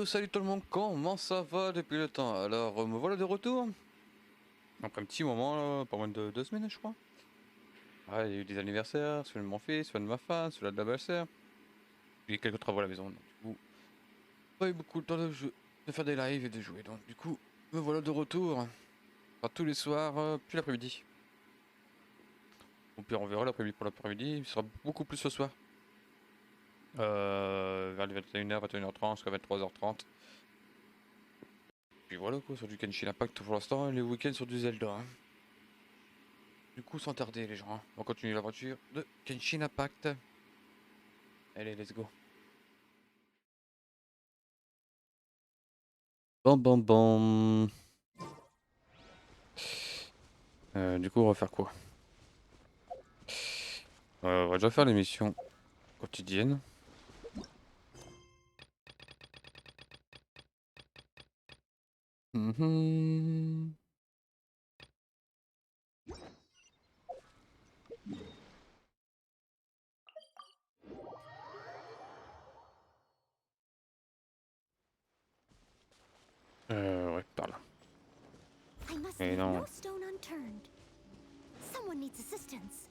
Salut tout le monde, comment ça va depuis le temps? Alors, me voilà de retour. Après un petit moment, là, pas moins de 2 semaines, je crois. Ah, il y a eu des anniversaires, celui de mon fils, celui de ma femme, celui de la belle-sœur. J'ai quelques travaux à la maison, donc du coup, pas eu beaucoup de temps de faire des lives et de jouer. Donc du coup, me voilà de retour. Enfin, tous les soirs, puis l'après-midi. Ou puis on verra l'après-midi pour l'après-midi, il sera beaucoup plus ce soir. Vers les 21h, 21h30 jusqu'à 23h30. Puis voilà quoi, sur du Genshin Impact pour l'instant, et les week-ends sur du Zelda. Hein. Du coup, sans tarder, les gens, hein, on continue l'aventure de Genshin Impact. Allez, let's go. Bon, bon, bon. Du coup, on va faire quoi? On va déjà faire les missions quotidiennes. Mhm. Ouais, par là. I must Mais leave non. no stone unturned. Someone needs assistance.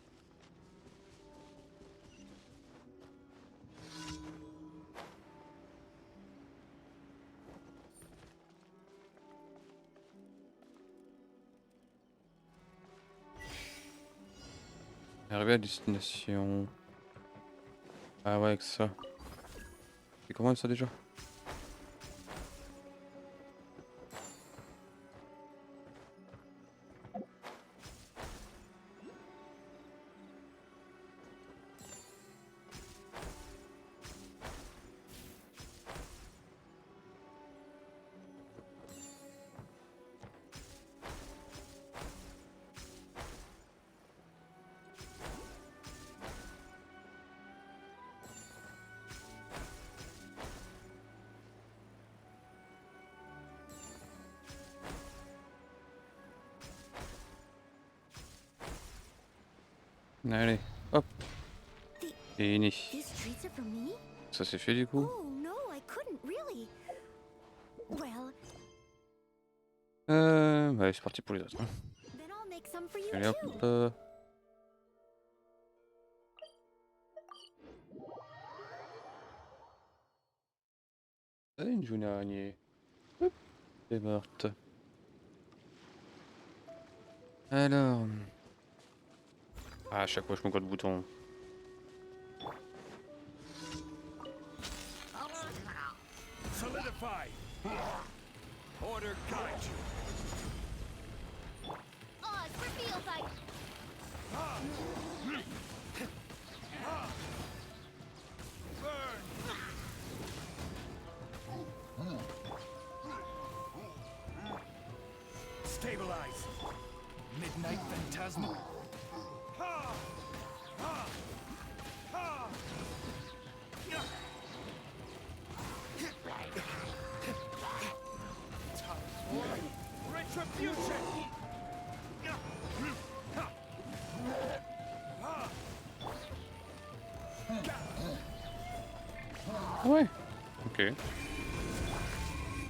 Arrivé à destination. Ah ouais, avec ça. C'est comment ça déjà? Allez, hop, fini. These treats are for me? Ça c'est fait du coup. Oh no, I couldn't really. Well, Ouais, c'est parti pour les autres. Hein. then I'll make some for you Allez hop. too. Une journée araignée. Hop, c'est morte. Alors. Ah, à chaque fois je me colle le bouton. Solidify. Order guide you. Oz for field life. Burn. Stabilize. Midnight Phantasma. Ha! Ha! Ha! Retribution! Ouais. Ok.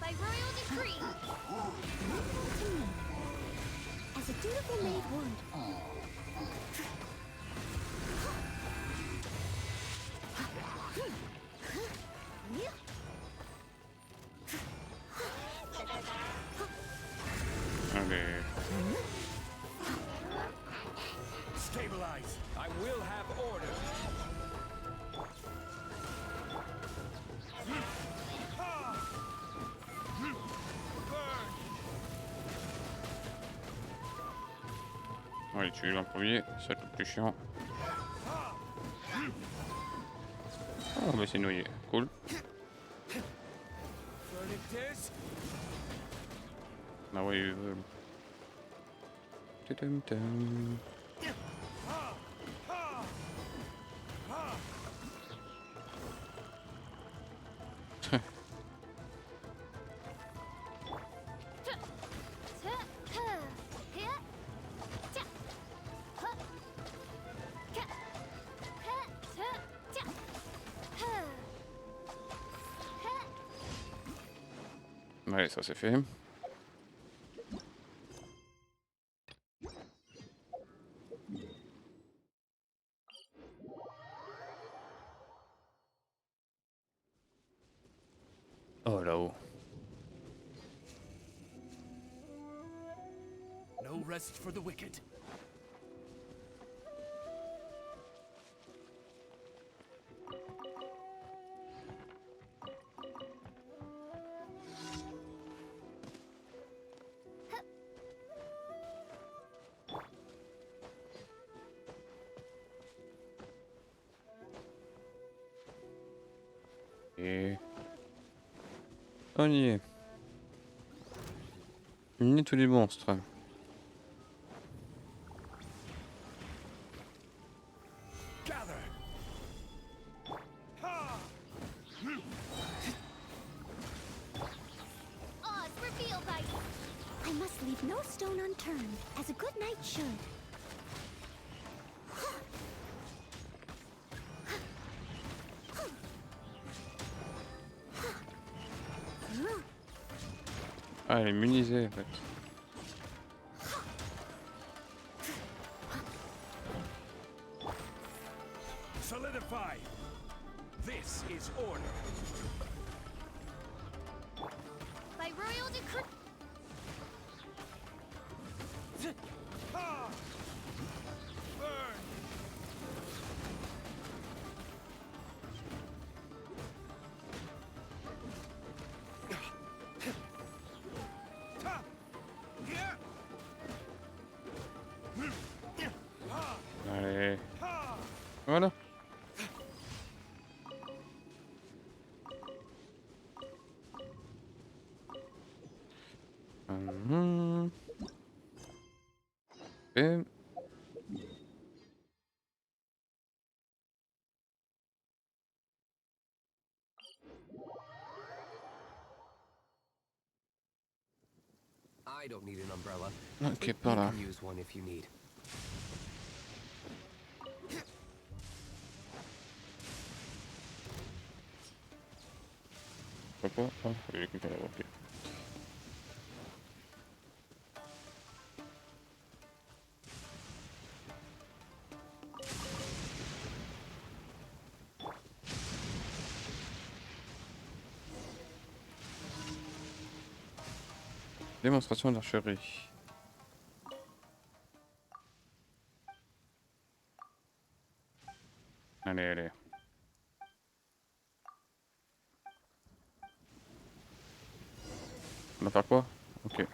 By royal decree. As a dutiful maid would. Ok. Stabilize. I will have order. Allez, tu es en premier, ça va être le plus chiant. Ah, bah c'est noyé. Cool. Verdict is Ah ouais, ils veulent. Tudum-dum. Allez, ça c'est fait. Oh là-haut. No rest for the wicked. Et... On y est. On y est tous les monstres. Gather. Ha! Oz, reveal thy... I must leave no stone unturned, as a good knight should. Ah, elle est munisée en fait. Solidify. This is order. By royal decree... Ha! Burn. Ha! Yeah. Ha! Allez. Ha! Voilà. Mhm. Et... I don't need an umbrella. Ok, You par là. can use one if you need. Pourquoi pas? Ah, il y a quelqu'un là-bas, ok. Démonstration d'archerie. Allez, allez. On va faire quoi? Ok.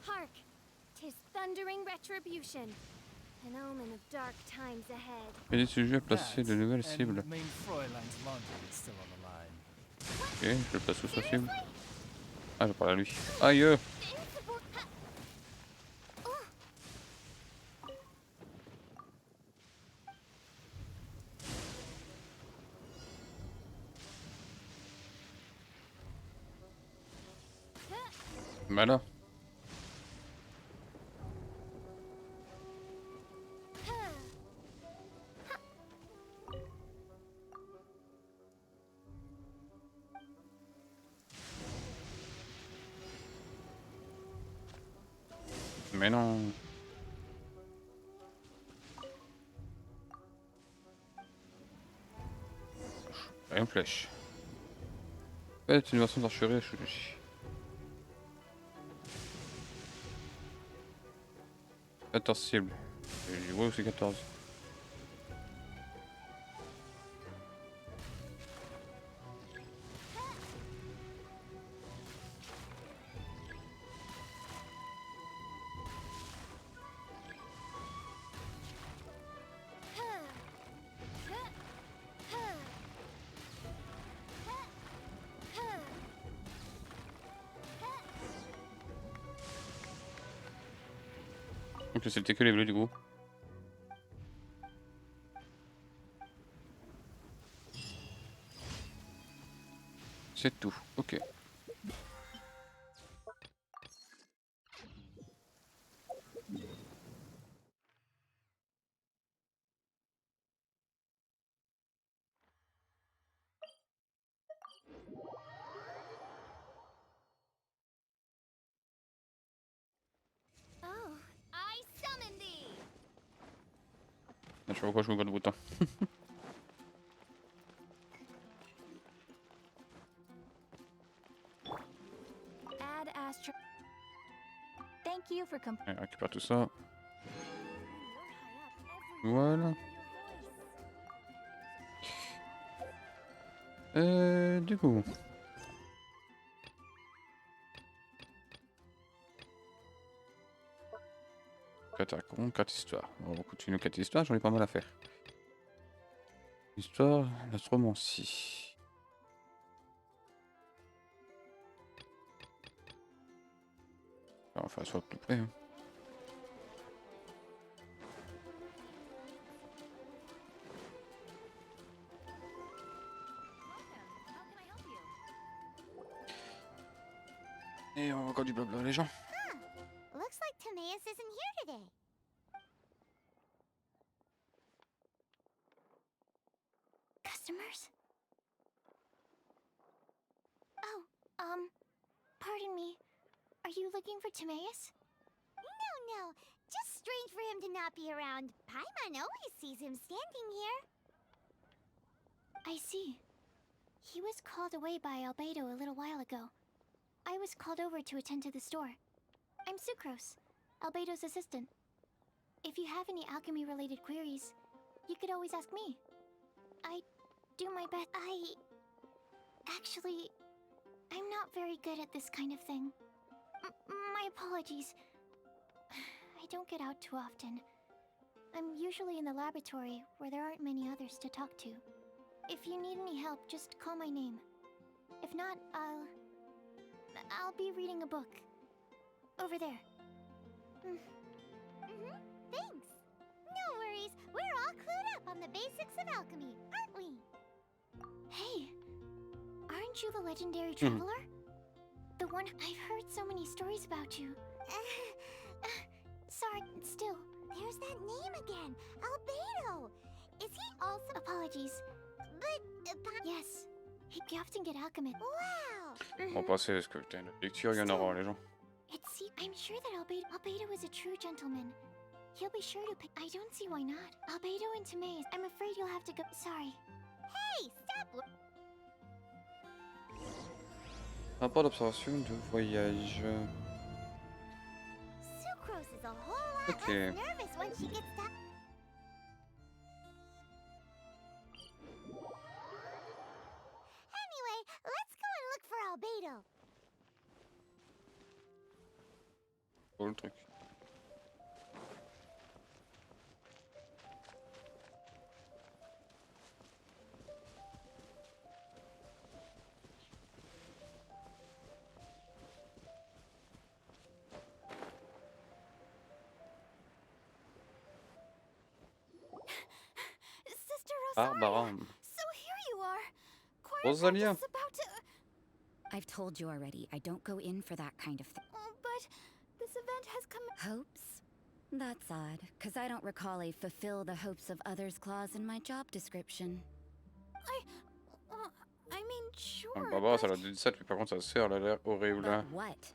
Hark! 'Tis thundering retribution. An omen of dark times ahead. Aider ce jeu à placer de nouvelles cibles. Main Fräulein's laundry is still on the line. Ok, je le place sous sa cible. Ah, je parle à lui. Aïe! Bah là. Mais non. Une flèche. Faites une version d'archerie à Shuji. 14 cibles. Je vois où c'est 14. Donc c'était que les bleus du coup. C'est tout, ok. Je sais pas pourquoi je me vois de bouton. Add Astro. Thank you for Allez, récupère tout ça. Voilà. Du coup. Attaquons 4 histoires. On va continuer 4 histoires, j'en ai pas mal à faire. Histoire, l'astromancie. Enfin, soit à peu près. Hein. Et on a encore du blabla les gens. Looks like Timaeus isn't here today. Customers? Oh, pardon me. Are you looking for Timaeus? No. Just strange for him to not be around. Paimon always sees him standing here. I see. He was called away by Albedo a little while ago. I was called over to attend to the store. I'm Sucrose, Albedo's assistant. If you have any alchemy-related queries, you could always ask me. I do my best. Actually, I'm not very good at this kind of thing. My apologies. I don't get out too often. I'm usually in the laboratory, where there aren't many others to talk to. If you need any help, just call my name. If not, I'll be reading a book. Over there. Thanks. No worries. We're all clued up on the basics of alchemy, aren't we? Hey, aren't you the legendary traveler? The one I've heard so many stories about you. Sorry, still. There's that name again, Albedo. Is he also? Apologies, but yes, he often get alchemist. Wow. On va passer parce que putain, la lecture, il y en aura les gens. I'm sure that Albedo is a true gentleman. He'll be sure to pick. I don't see why not. Albedo and Timaeus. I'm afraid you'll have to go. Sorry. Hey, stop. Rapport d'observation de voyage. Sucrose is a whole lot Ok. less nervous when she gets that. Anyway, let's go and look for Albedo. Oh le truc. Sister Rosaria. Barbara. So here you are. Rosalia. Is about to. I've told you already, I don't go in for that kind of thing. But this event has come. Hopes? That's odd, because I don't recall a fulfill the hopes of others clause in my job description. I mean, sure. Barbara, ça but- l'a dit 17, mais par contre sa sœur, elle a l'air horrible. Hein. But what?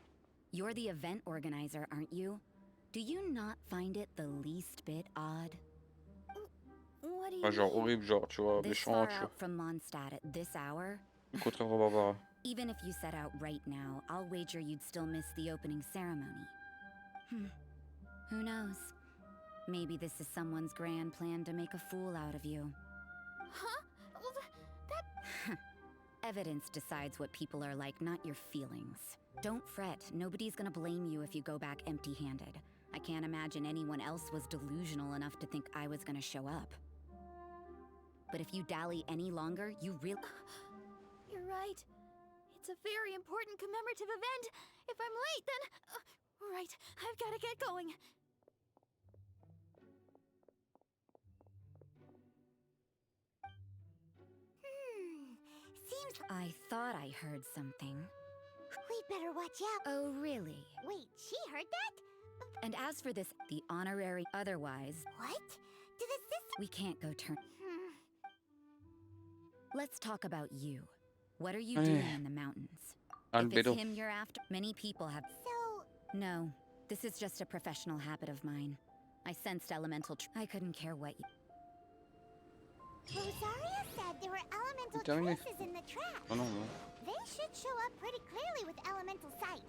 You're the event organizer, aren't you? Do you not find it the least bit odd? What do you Pas genre mean? horrible, genre, tu vois, This méchant, far tu vois. out from Mondstadt at this hour? Le contraire de Barbara. Even if you set out right now, I'll wager you'd still miss the opening ceremony. Who knows? Maybe this is someone's grand plan to make a fool out of you. Huh? Well, that. Evidence decides what people are like, not your feelings. Don't fret, nobody's gonna blame you if you go back empty-handed. I can't imagine anyone else was delusional enough to think I was gonna show up. But if you dally any longer, you really... You're right. It's a very important commemorative event. If I'm late, then. Right, I've got to get going. Seems I thought I heard something. we better watch out. Oh, really? Wait, she heard that? And as for this, the honorary otherwise, What? Did the sister? we can't go turn... Hmm. Let's talk about you. What are you Hey. doing in the mountains? If it's Albedo. him you're after, many people have... So, No, this is just a professional habit of mine. I sensed elemental I couldn't care what you... Rosaria said there were elemental Terminé. traces in the track. Oh non, non. They should show up pretty clearly with elemental sight.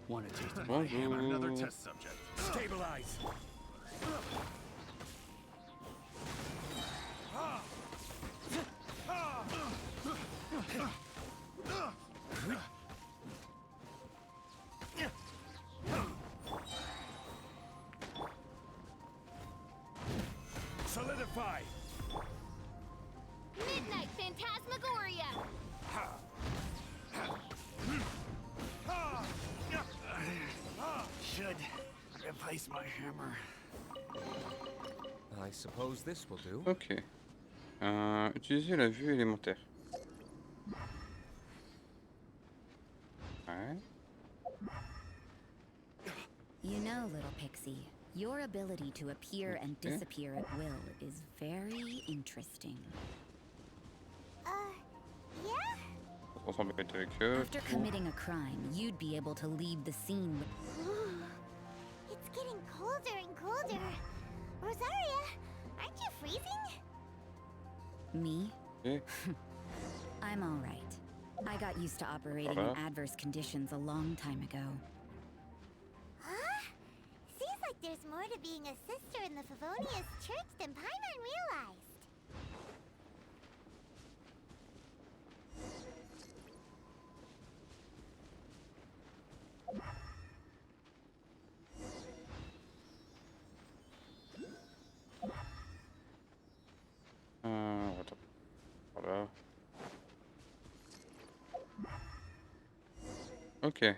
Want to taste my hammer? Another test subject. Stabilize. Solidify. Midnight Phantasmagoria! Should replace my hammer. I suppose this will do. Ok. Utiliser la vue élémentaire. Ouais. You know, little pixie, your ability to appear and Okay. disappear at will is very interesting. Yeah? On s'embête avec eux. After committing a crime, you'd be able to leave the scene with... It's getting colder and colder. Rosaria, aren't you freezing? Me? Ok. I'm all right. I got used to operating in adverse conditions a long time ago. Huh? Seems like there's more to being a sister in the Favonius church than Paimon realized. Attends. Voilà. Ok. Is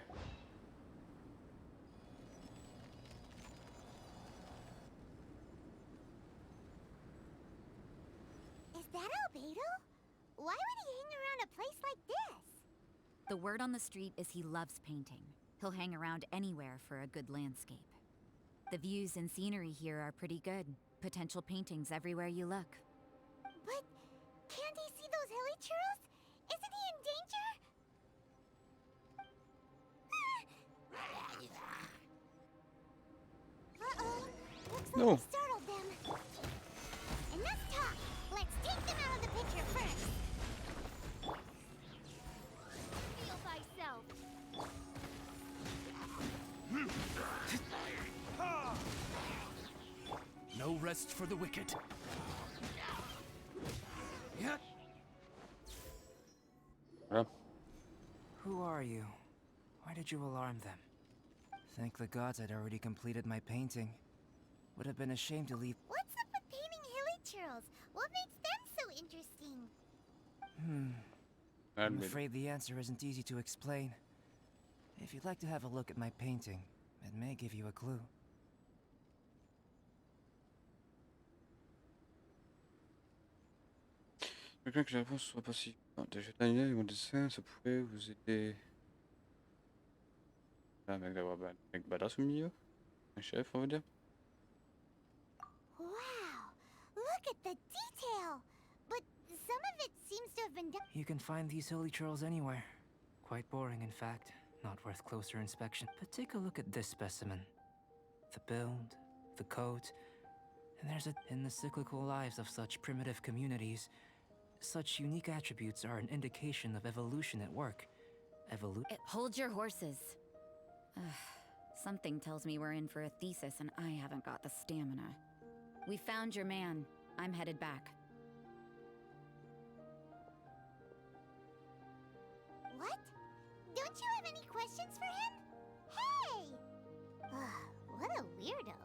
that Albedo? Why would he hang around a place like this? The word on the street is he loves painting. He'll hang around anywhere for a good landscape. The views and scenery here are pretty good. Potential paintings everywhere you look. But can't he see those hilly churros? Isn't he in danger? Uh-oh. Looks like No. we startled them. Enough talk. Let's take them out of the picture first. Feel thyself. No rest for the wicked. Yeah. Voilà. Who are you? Why did you alarm them? Thank the gods I'd already completed my painting. Would have been a shame to leave. What's up with painting hilly churros? What makes them so interesting? I'm Admit. afraid the answer isn't easy to explain. If you'd like to have a look at my painting, it may give you a clue. Je veux bien que la réponse soit pas si. Non, déjà d'animer mon dessin, ça pourrait vous aider. Un mec d'avoir un mec badass au milieu. Un chef, on va dire. Wow! Look at the detail! But some of it seems to have been done. You can find these hilly churls anywhere. Quite boring, in fact. Not worth closer inspection. But take a look at this specimen. The build, the coat, and there's a... In the cyclical lives of such primitive communities, such unique attributes are an indication of evolution at work. Hold your horses. Ugh, something tells me we're in for a thesis and I haven't got the stamina. We found your man. I'm headed back. What? Don't you have any questions for him? Hey! What a weirdo.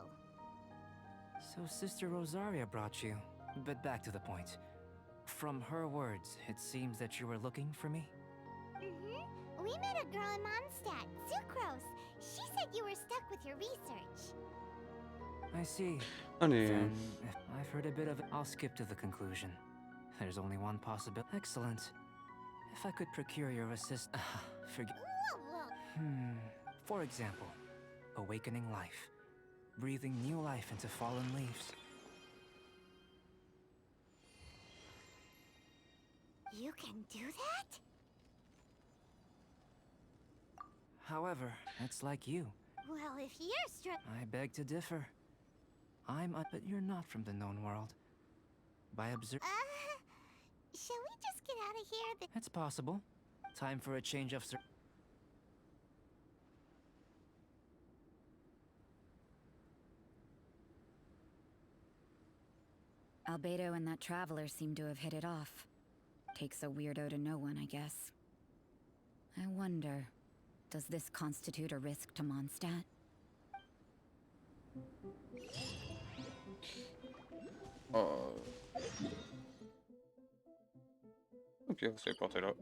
So Sister Rosaria brought you. But back to the point. From her words, it seems that you were looking for me? Mm-hmm. We met a girl in Mondstadt, Sucrose. She said you were stuck with your research. I see. Allez. Then, I've heard a bit of it. I'll skip to the conclusion. There's only one possibility. Excellent. If I could procure your assist... forget... Whoa. For example, awakening life. Breathing new life into fallen leaves. You can do that? However, it's like you. Well, if you're I beg to differ. But you're not from the known world. By shall we just get out of here? It's possible. Time for a change of Albedo and that traveler seem to have hit it off. Takes a weirdo to know one, I guess. I wonder, does this constitute a risk to Mondstadt? Ok, on s'est porté là.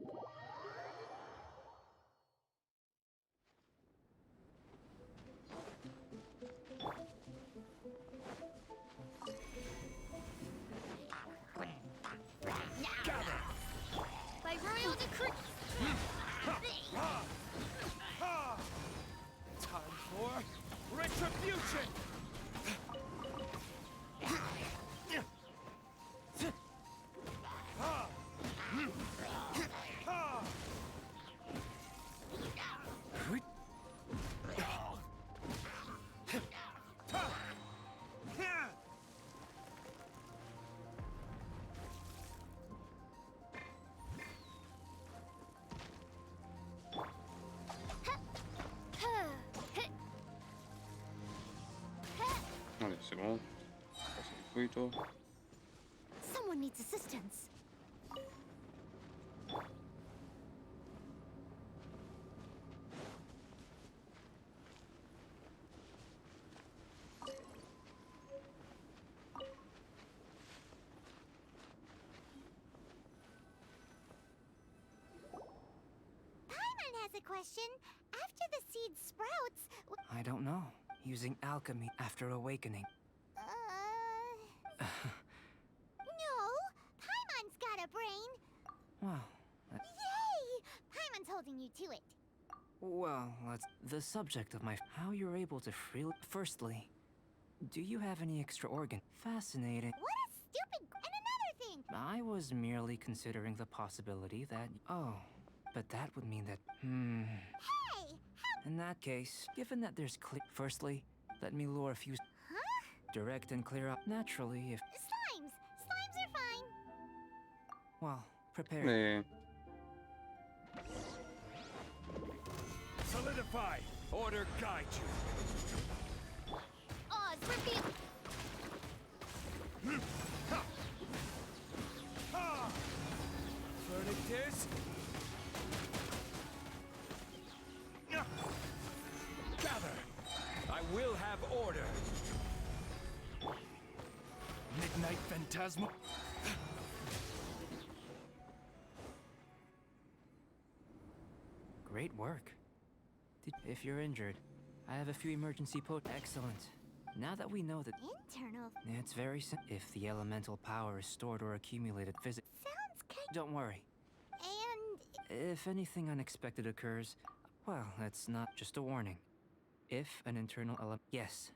By royal decree. Time for retribution! Allez, c'est bon. Passe les couilles, toi. Someone needs assistance. Paimon has a question. After the seed sprouts, I don't know. Using alchemy after awakening. no, Paimon's got a brain. Well, Yay! Paimon's holding you to it. let's... The subject of my... How you're able to freely... Firstly, do you have any extra organ? Fascinating. What a stupid... And another thing! I was merely considering the possibility that... Oh, but that would mean that... Hey! In that case, given that there's clear... Firstly, let me lure a few... Huh? Direct and clear up. Naturally, if... Slimes! Slimes are fine. Well, prepare... Mais... Solidify! Order guide you! Oz, reveal... Verdict is... Gather! I will have order! Midnight Phantasma... Great work. If you're injured, I have a few emergency Excellent. Now that we know that... Internal... It's very simple. If the elemental power is stored or accumulated physically... Sounds kind... Don't worry. And... If anything unexpected occurs, well, that's not just a warning. If an internal yes,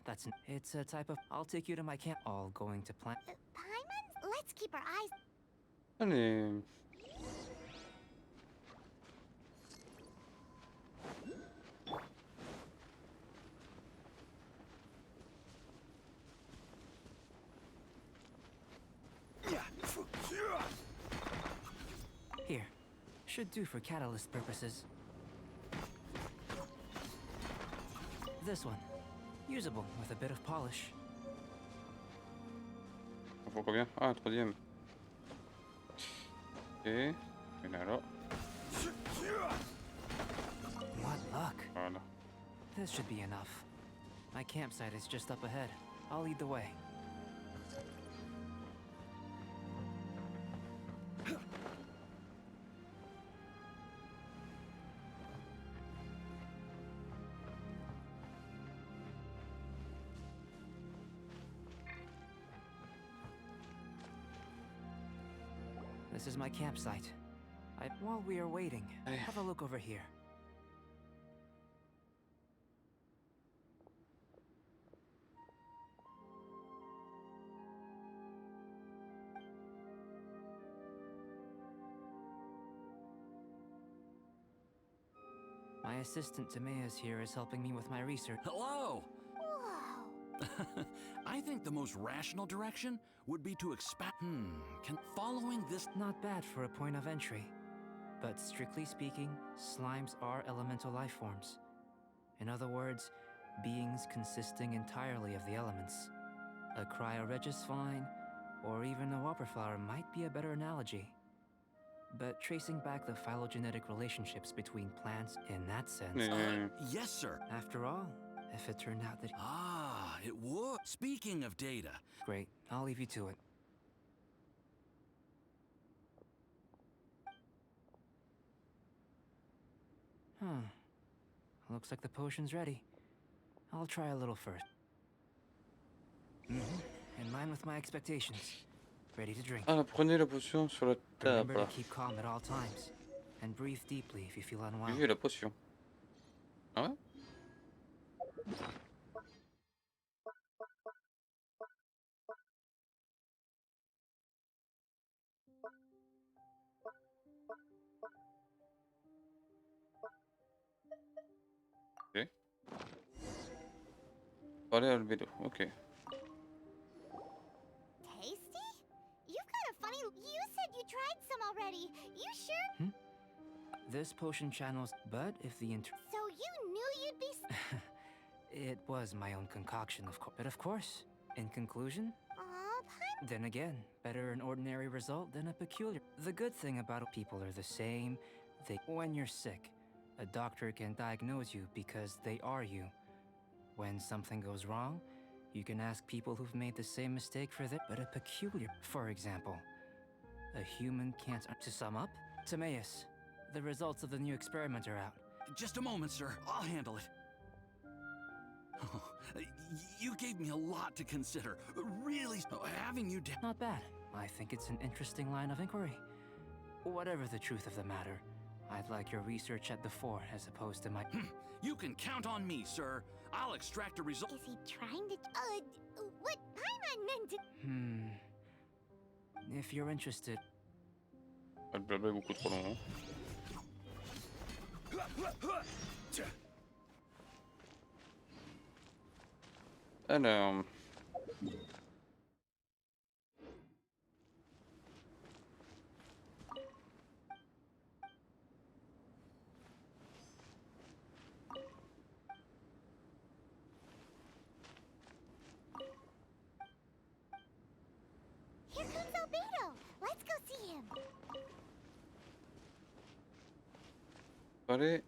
it's a type of... I'll take you to my camp. All going to plan... Paimon? Let's keep our eyes... Allez. Here. Should do for catalyst purposes. This one. Usable with a bit of polish. On voit combien? Ah, un troisième. Ok. Et alors? What luck. Voilà. This should be enough. My campsite is just up ahead. I'll lead the way. This is my campsite. While we are waiting, have a look over here. assistant Timaeus here is helping me with my research. Hello! Whoa. I think the most rational direction would be to expand. Following this. Not bad for a point of entry. But strictly speaking, slimes are elemental life forms. In other words, beings consisting entirely of the elements. A cryoregis vine, or even a whopper flower might be a better analogy. But tracing back the phylogenetic relationships between plants in that sense. Yes, sir. After all, if it turned out that. Ah, it would. Speaking of data. Great, I'll leave you to it. Huh. Looks like the potion's ready. I'll try a little first. In line with my expectations. Ready to drink. Ah, prenez la potion sur la Remember to table. keep calm at all times. And breathe deeply if you feel unwell. Buvez la potion. Ah ouais? Ok. Parler albedo, ok. Tasty? You've got a funny. You said you tried some already. You sure? This potion channels, but if the So you knew you'd be. It was my own concoction, of course. But of course, in conclusion, Aw, then again, better an ordinary result than a peculiar. The good thing about people are the same. When you're sick, a doctor can diagnose you because they are you. When something goes wrong, you can ask people who've made the same mistake for that. But a peculiar, for example, a human can't. To sum up, Timaeus, the results of the new experiment are out. Just a moment, sir. I'll handle it. Oh, you gave me a lot to consider. Really, having you down. Not bad. I think it's an interesting line of inquiry. Whatever the truth of the matter, I'd like your research at the fore as opposed to my. You can count on me, sir. I'll extract a result. is he trying to? What Paimon meant to. If you're interested. Le blabla est beaucoup trop long. Alors. Here comes Albedo. Let's go see him. Parler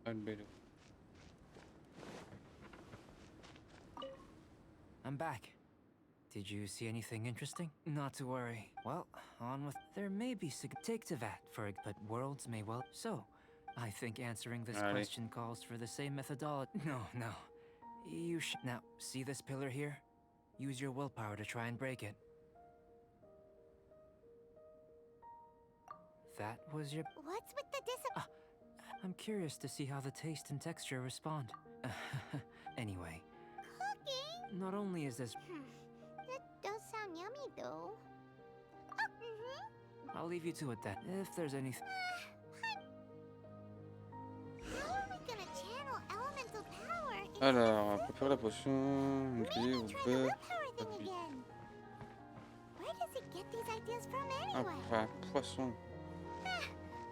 albedo. I'm back. Did you see anything interesting? Not to worry. Well, on with. There may be take to that for but worlds may well. So, I think answering this Allez. question calls for the same methodology. No. You should. Now, see this pillar here? Use your willpower to try and break it. That was your. What's with the I'm curious to see how the taste and texture respond. Anyway, cooking? not only is this. That does sound yummy, though. Oh, I'll leave you to it then. If there's anything. How are we gonna channel elemental power? Alors, on peut faire la potion. Maybe Ok, try on the peut. willpower thing again. Where does it get these ideas from Ah, anyway? enfin, poisson.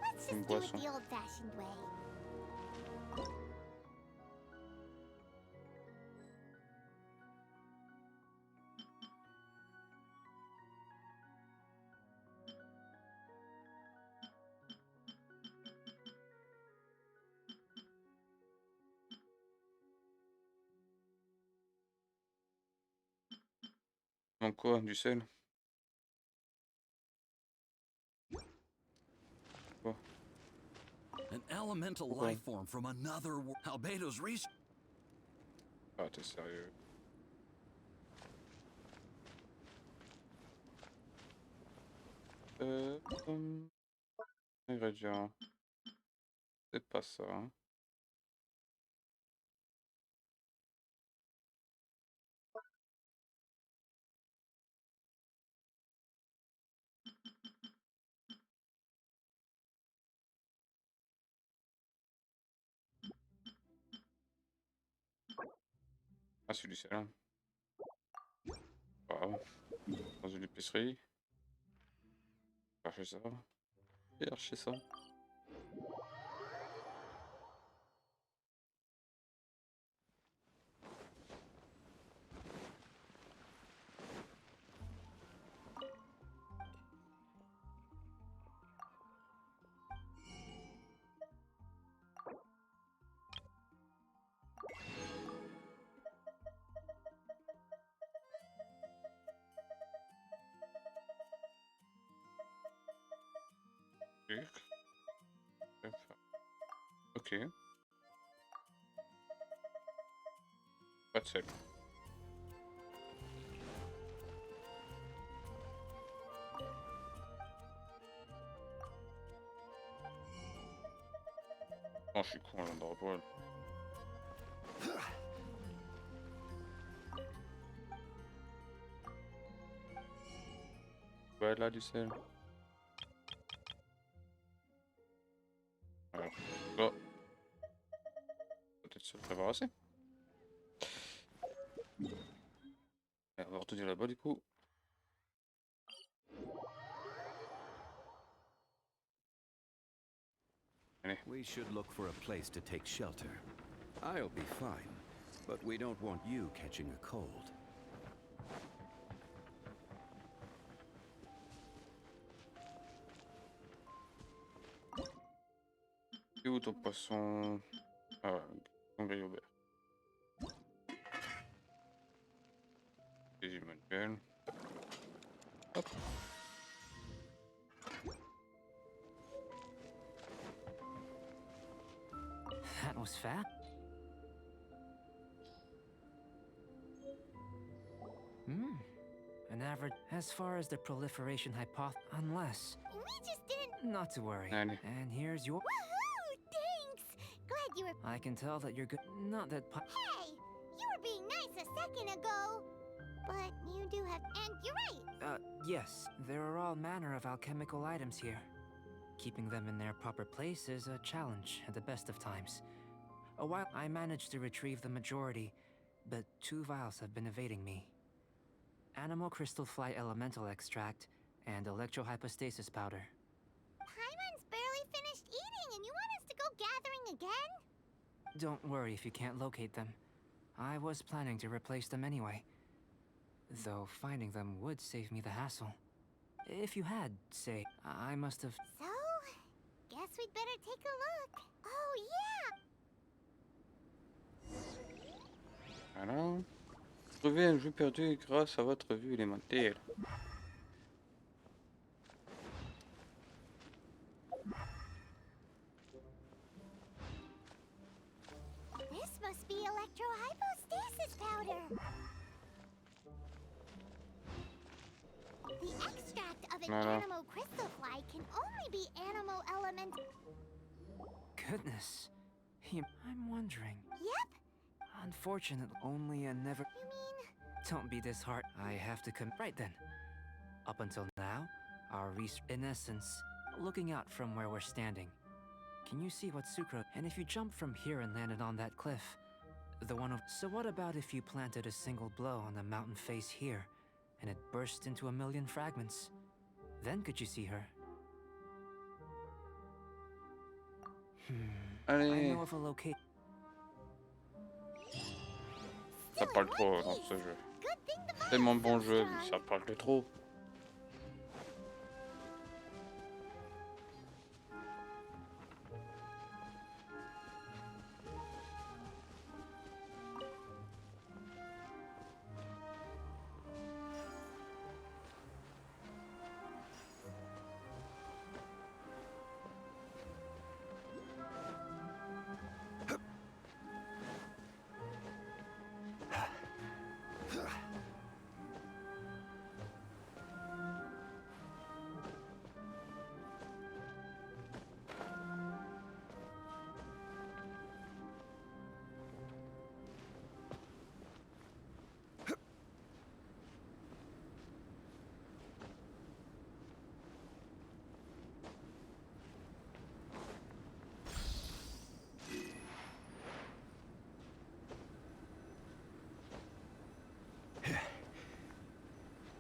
Let's Une just do it boisson. the old-fashioned way. Donc quoi? Du sel? Quoi? An elemental Okay. life form from another world. Albedo's research. Ah, t'es sérieux? Ingrédients. C'est pas ça. Hein. Ah, c'est du sel. Wow. Dans une épicerie. Chercher ça. Chercher ça. Ok. Pas de sel. Oh, je suis con, là, dans le poil. Ouais, là, du sel. Alors, oh. Peut-être se le prévoir assez. Et on va retourner là-bas, du coup. Allez. We should look for a place to take shelter. I'll be fine, but we don't want you catching a cold. Et où ton poisson? Ah ouais, ton grille au beurre. Des manuels. Hop. That was fast. An average as far as the proliferation hypothesis, unless. We just didn't. Not to worry. Allez. And here's your. Woohoo! Thanks! Glad you were. I can tell that you're good. Not that. Hey! You were being nice a second ago! But you do have. And you're right! Yes, there are all manner of alchemical items here. Keeping them in their proper place is a challenge at the best of times. A while I managed to retrieve the majority, but 2 vials have been evading me. Animal crystal fly elemental extract and electrohypostasis powder. Paimon's barely finished eating and you want us to go gathering again? Don't worry if you can't locate them. I was planning to replace them anyway. Though finding them would save me the hassle. If you had, say, I must have... So, guess we'd better take a look. Oh, yeah! Voilà. Trouver un jeu perdu grâce à votre vue élémentaire. This must be electrohypostasis powder. The extract of an animal crystal fly can only be animal element. Goodness. I'm wondering. Yep. Unfortunately, only a never... You mean? Don't be disheartened. I have to come... Right then. Up until now, our in essence, looking out from where we're standing. Can you see what Sucro... And if you jump from here and landed on that cliff, the one of... So what about if you planted a single blow on the mountain face here, and it burst into 1,000,000 fragments? Then could you see her? I Allez. know of a location... Ça parle trop dans ce jeu. Good thing the violence Tellement bon so jeu, strong. mais ça parle de trop.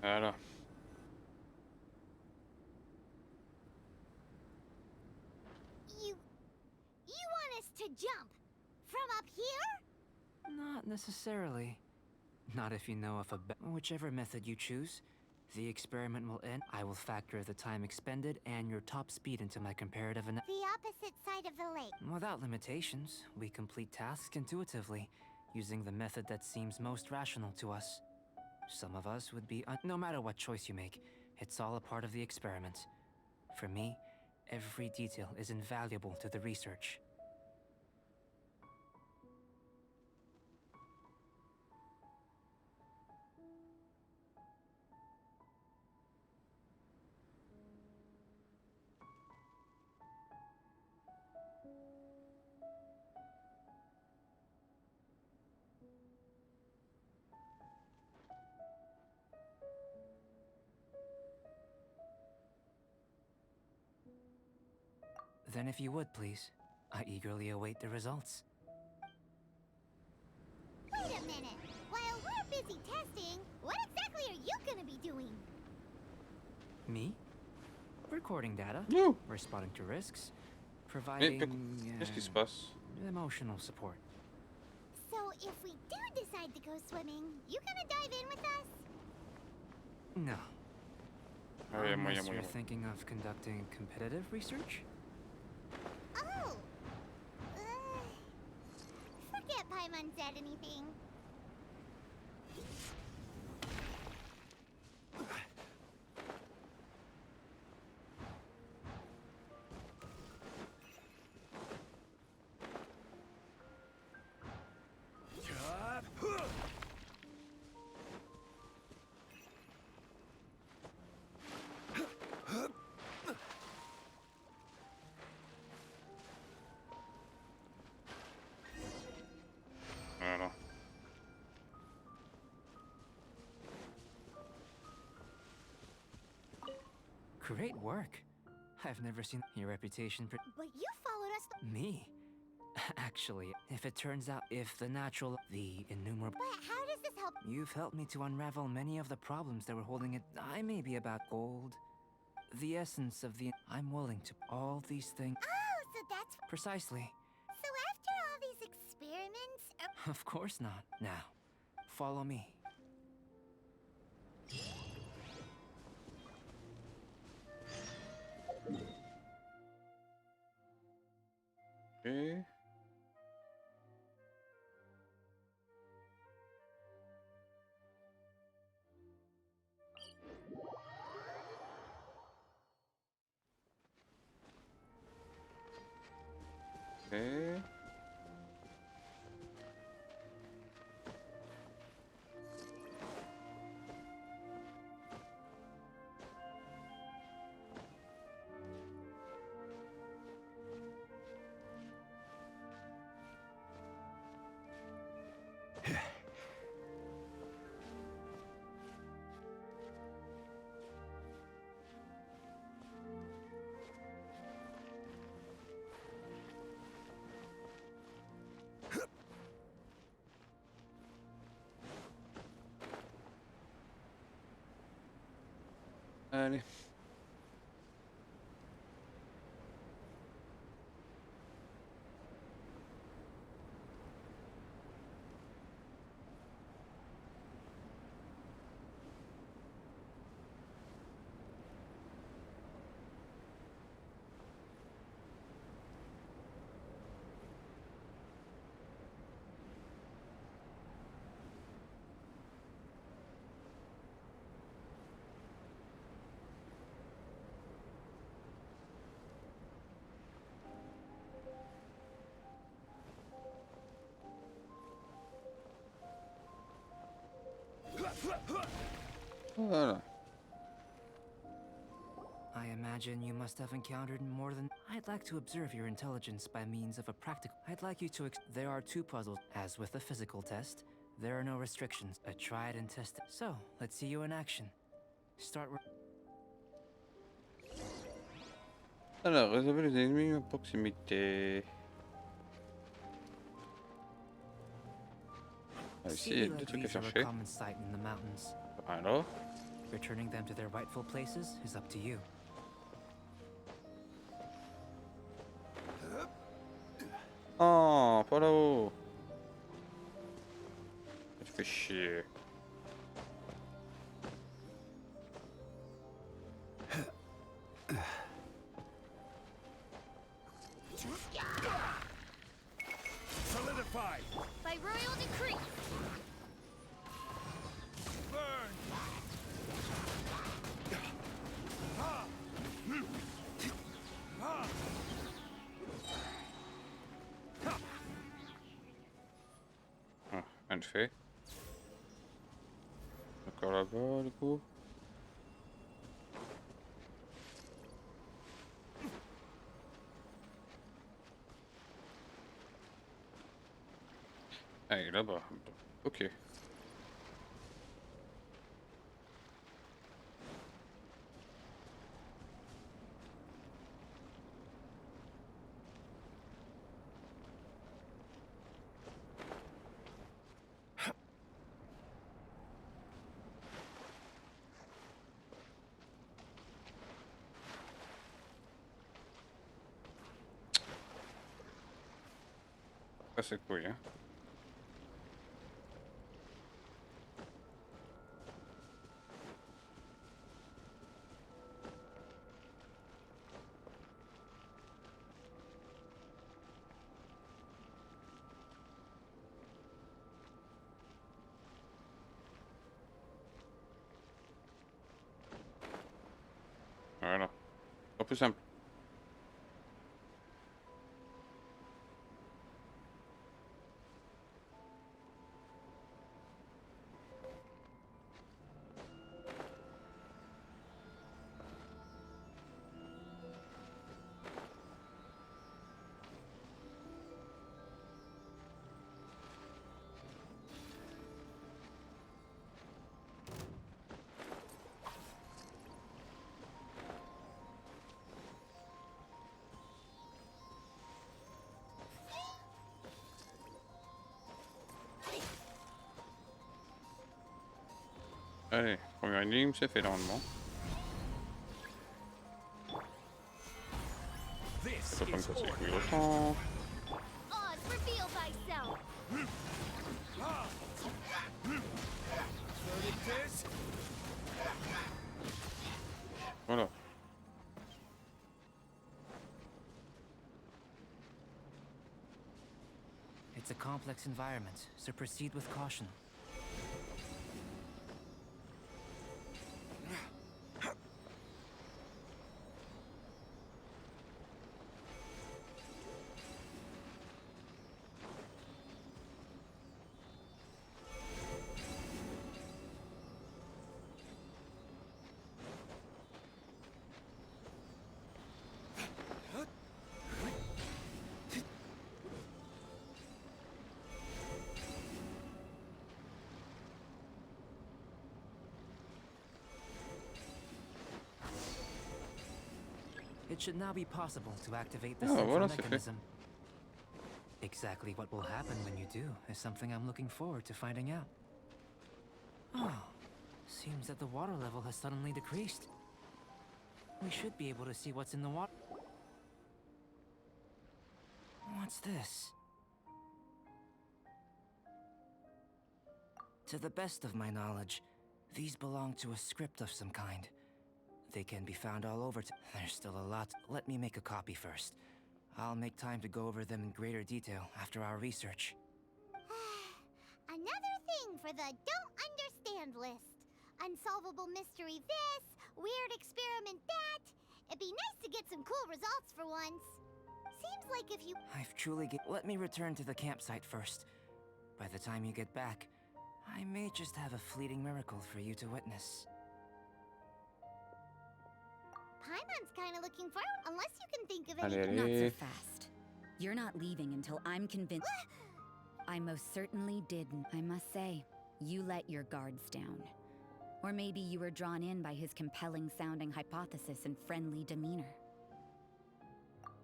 Voilà. You want us to jump from up here? Not necessarily. Not if you know of whichever method you choose. The experiment will end. I will factor the time expended and your top speed into my comparative The opposite side of the lake. Without limitations, we complete tasks intuitively, using the method that seems most rational to us. Some of us would be no matter what choice you make, it's all a part of the experiment. For me, every detail is invaluable to the research. Then if you would, please, I eagerly await the results. Wait a minute. While we're busy testing, what exactly are you gonna be doing? Me? Recording data, Ouh. responding to risks, Mais providing qu'est-ce qui se passe? emotional support. So if we do decide to go swimming, you gonna dive in with us? No. Ah oui, Unless moyen. you're thinking of conducting competitive research? Oh. Forget Paimon said anything. Voilà. Great work. I've never seen your reputation But you followed us. me. Actually, if it turns out the innumerable But how does this help? you've helped me to unravel many of the problems that were holding it. I may be about gold. The essence of I'm willing to all these things. Oh, so that's. Precisely. So after all these experiments. Of course not. Now, follow me. Et... Et... Allez. Voilà. I imagine you must have encountered more than. I'd like to observe your intelligence by means of a practical. I'd like you to. There are 2 puzzles. As with the physical test, there are no restrictions. A tried and tested. So, let's see you in action. Start. Alors, réserver les ennemis à proximité. Ah, ici, il y a 2 trucs à chercher. Common sight in the mountains. Alors, Returning them to their rightful places is up to you. Oh, pas là-haut. Ça te fait chier. Solidify! By royal decree. Burn! Ah, rien de fait. Encore là-bas, du coup. Ah, il est là-bas. Ok. Ça c'est cool, hein. Voilà. Pas plus simple. Allez, première énigme, c'est fait normalement. This C'est pas comme is ça, c'est order. cool autant. Oz, reveal thyself. This? Voilà. It's a complex environment, so proceed with caution. It should now be possible to activate the Ah, central voilà, c'est fait. mechanism. Exactly what will happen when you do is something I'm looking forward to finding out. Oh, seems that the water level has suddenly decreased. We should be able to see what's in the water. What's this? To the best of my knowledge, these belong to a script of some kind. They can be found all over. There's still a lot. Let me make a copy first. I'll make time to go over them in greater detail after our research. Another thing for the don't understand list. Unsolvable mystery this, weird experiment that. It'd be nice to get some cool results for once. Seems like if you... I've truly Let me return to the campsite first. By the time you get back, I may just have a fleeting miracle for you to witness. Paimon's kind of looking forward, unless you can think of Allez, anything. Not so allez. fast. You're not leaving until I'm convinced. I most certainly didn't, I must say. You let your guards down. Or maybe you were drawn in by his compelling-sounding hypothesis and friendly demeanor.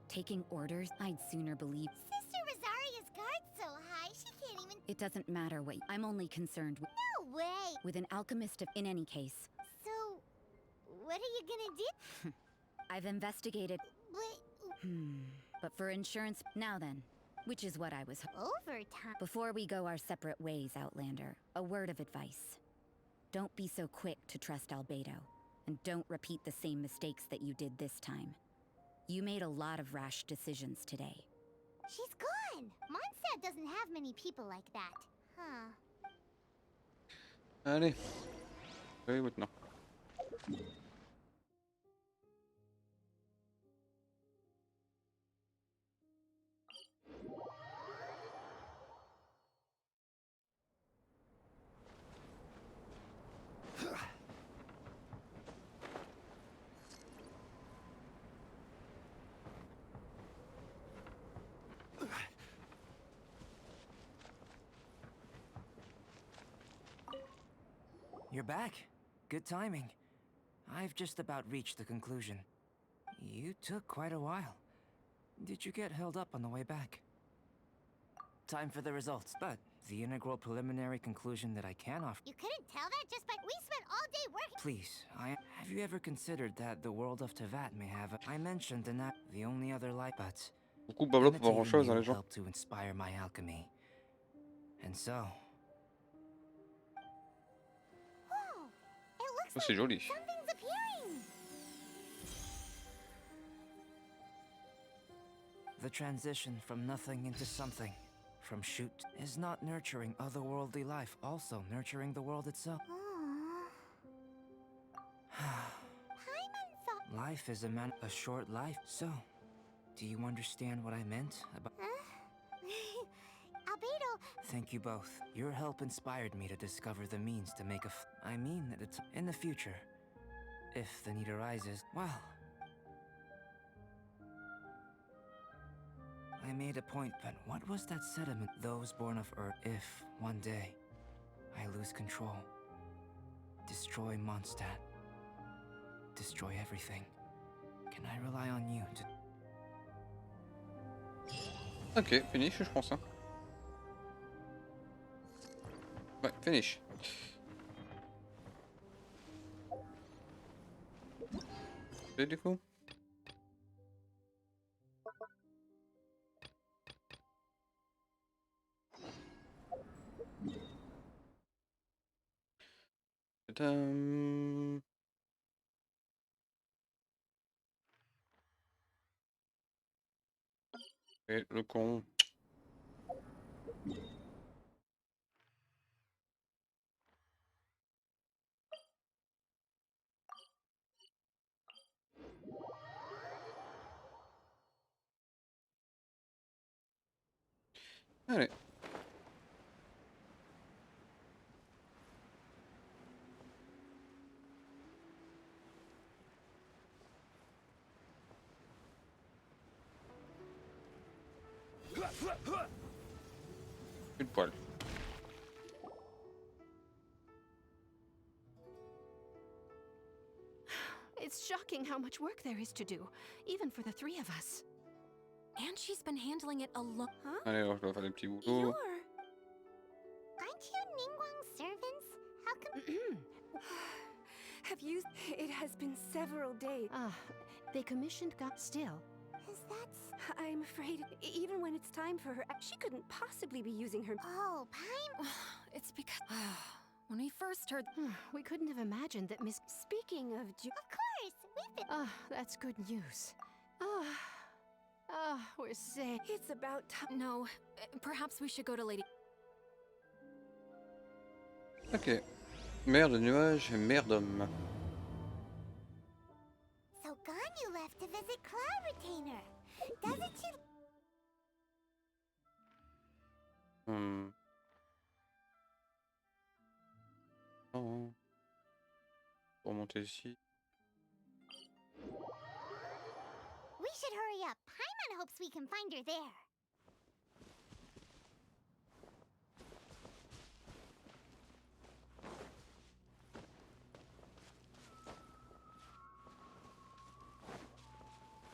Taking orders, I'd sooner believe... Sister Rosaria's guard's so high, she can't even... It doesn't matter what... I'm only concerned No way! with an alchemist of... In any case, So What are you gonna do? I've investigated. But But for insurance, now then, which is what I was. overtime. Before we go our separate ways, Outlander, a word of advice. Don't be so quick to trust Albedo, and don't repeat the same mistakes that you did this time. You made a lot of rash decisions today. She's gone. Mondstadt doesn't have many people like that. Huh. Allez. Oui, maintenant. You're back. Good timing. I've just about reached the conclusion. You took quite a while. Did you get held up on the way back? Time for the results, but the integral preliminary conclusion that I can offer. You couldn't tell that just by we spent all day working. Please, have you ever considered that the world of Tevat may have I mentioned in that the only other light, but Beaucoup de blabla pour pas Imitating grand chose, hein, you les gens. helped to inspire my alchemy. And so, Whoa! It looks Oh, c'est like joli. something's appearing. the transition from nothing into something, from shoot, is not nurturing otherworldly life, also nurturing the world itself. Paimon thought. Life is a short life. So, do you understand what I meant about? Albedo, Thank you both. Your help inspired me to discover the means to make I mean that it's in the future. If the need arises, well. I made a point, but what was that sediment? Those born of Earth. If, one day, I lose control, destroy Mondstadt, destroy everything, can I rely on you to... Ok, finish, je pense. Hein. Ouais, finish. Et du coup Tadam. Et le con. Allez. Une poêle. It's shocking how much work there is to do, even for the three of us. And she's been handling it alone. Huh? Allez, alors je dois faire des petits boulots. You're... aren't you Ningguang's servants? How come? Have you... It has been several days. They commissioned still. Is that? I'm afraid even when it's time for her, she couldn't possibly be using her... Oh, Paimon. It's because... When we first heard... We couldn't have imagined that Miss... Speaking of... Of course, we've been. That's good news. We're safe. It's about time. No, perhaps we should go to Lady... Ok. Mer de nuages et mer d'hommes. So Ganyu left to visit Cloud Retainer. Doesn't she? Non. Pour monter ici. We should hurry up. Paimon hopes we can find her there.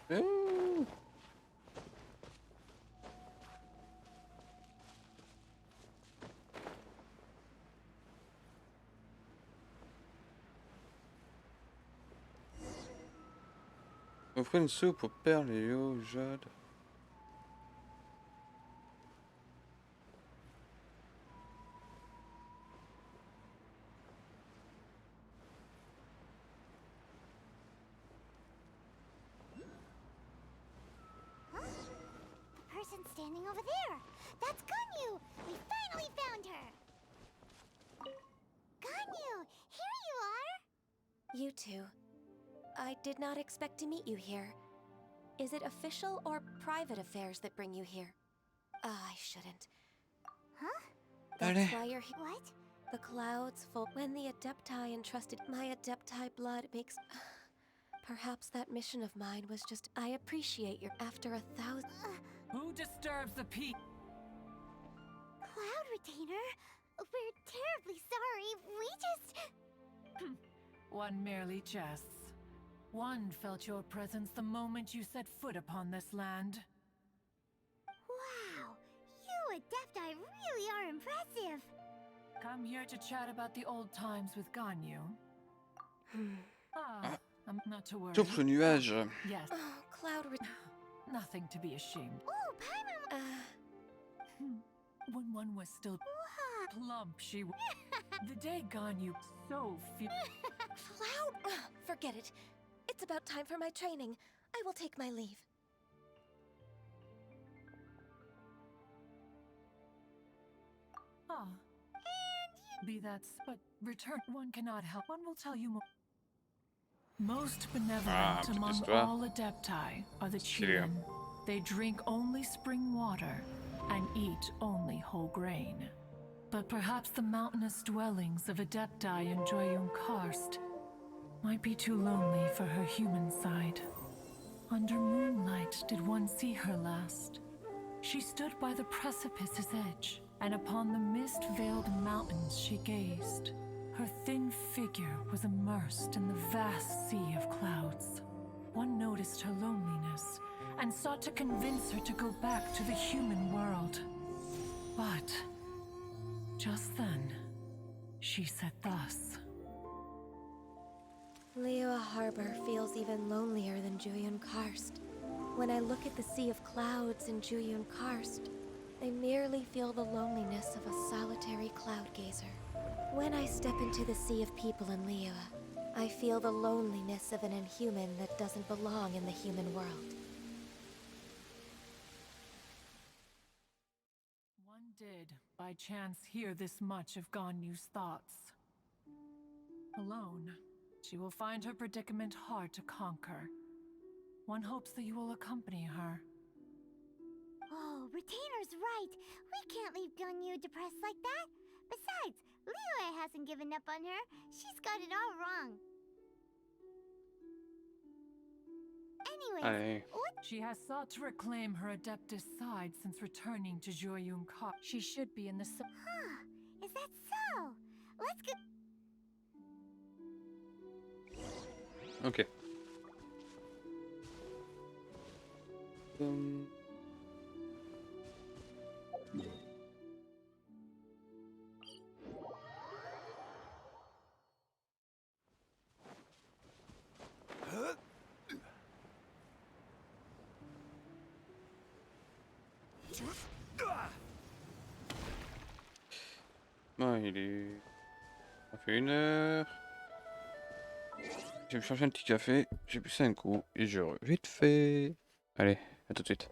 Ouh. Offrez une soupe aux perles et au jade. The person standing over there. That's Ganyu. We finally found her. Ganyu, here you are. You two. I did not expect to meet you here. Is it official or private affairs that bring you here? I shouldn't. Huh? That's Allez. why you're here. What? The clouds full. When the Adepti entrusted my Adepti blood makes. Perhaps that mission of mine was just. I appreciate your. After 1,000. Who disturbs the peace? Cloud Retainer? We're terribly sorry. We just... One merely jests. One felt your presence the moment you set foot upon this land. Wow. You Adepti really are impressive. Come here to chat about the old times with Ganyu. I'm not to worry. Sauf le nuage. Yes, Oh, Cloud. nothing to be ashamed. Oh, Paimon. When one was still plump, she the day Ganyu so Cloud. Forget it. It's about time for my training. I will take my leave. Be that, but return. One cannot help. One will tell you more. Most benevolent petite among histoire. all Adepti are the Stylé, hein. Chian. They drink only spring water and eat only whole grain. But perhaps the mountainous dwellings of Adepti in Joyun Karst might be too lonely for her human side. Under moonlight did one see her last. She stood by the precipice's edge, and upon the mist-veiled mountains she gazed. Her thin figure was immersed in the vast sea of clouds. One noticed her loneliness and sought to convince her to go back to the human world. But just then, she said thus. Liyue Harbor feels even lonelier than Joyun Karst. When I look at the sea of clouds in Joyun Karst, I merely feel the loneliness of a solitary cloud gazer. When I step into the sea of people in Liyue, I feel the loneliness of an inhuman that doesn't belong in the human world. One did, by chance, hear this much of Ganyu's thoughts. Alone, she will find her predicament hard to conquer. One hopes that you will accompany her. Oh, Retainer's right. We can't leave Ganyu depressed like that. Besides, Liyue hasn't given up on her. She's got it all wrong. Anyways, Allez. what? She has sought to reclaim her Adeptus side since returning to Joyun Ka. She should be in the Huh? Is that so? Let's go. Ok. Bon, il est... Ça fait 1 heure. Je vais me chercher un petit café. J'ai bu ça un coup et je vite fait. Allez, à tout de suite.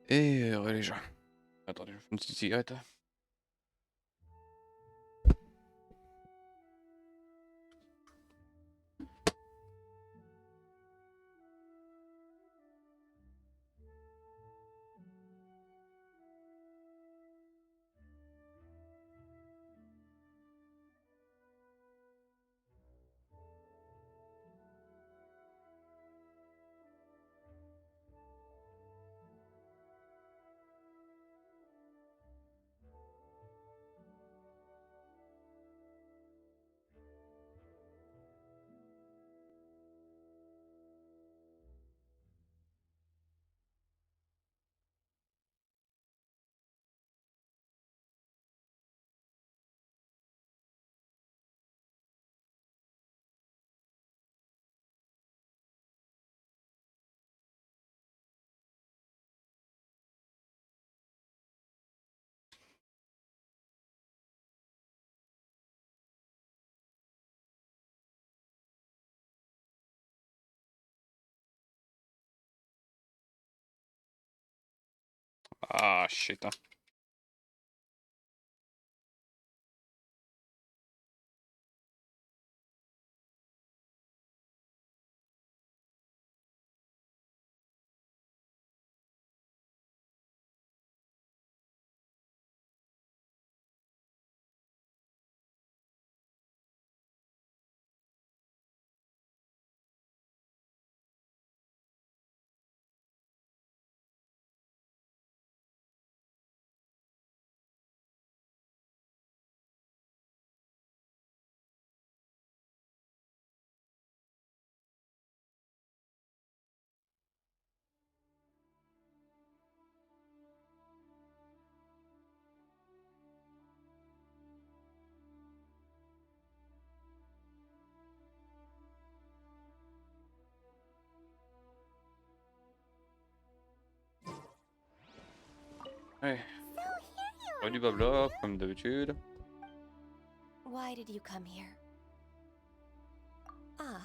Et les gens. Attendez, je fais une petite cigarette. Ah shit. Hein. Ouais. So here you Du are. blabla, comme d'habitude. Why did you come here? Ah,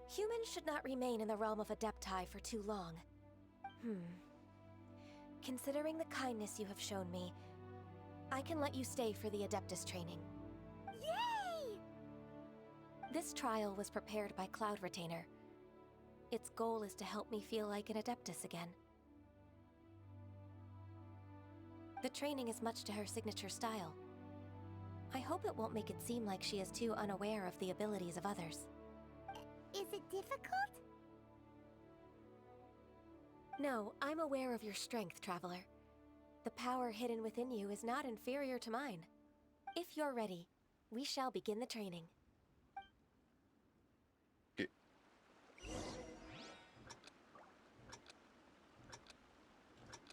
humans should not remain in the realm of Adepti for too long. Considering the kindness you have shown me, I can let you stay for the Adeptus training. Yay! This trial was prepared by Cloud Retainer. Its goal is to help me feel like an Adeptus again. The training is much to her signature style. I hope it won't make it seem like she is too unaware of the abilities of others. Is it difficult? No, I'm aware of your strength, Traveler. The power hidden within you is not inferior to mine. If you're ready, we shall begin the training. Ok.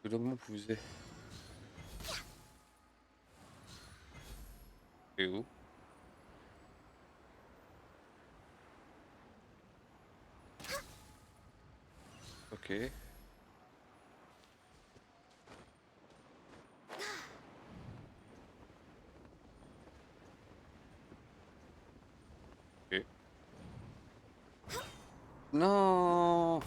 Comment vous êtes? Et où? Ok. Ok. Non.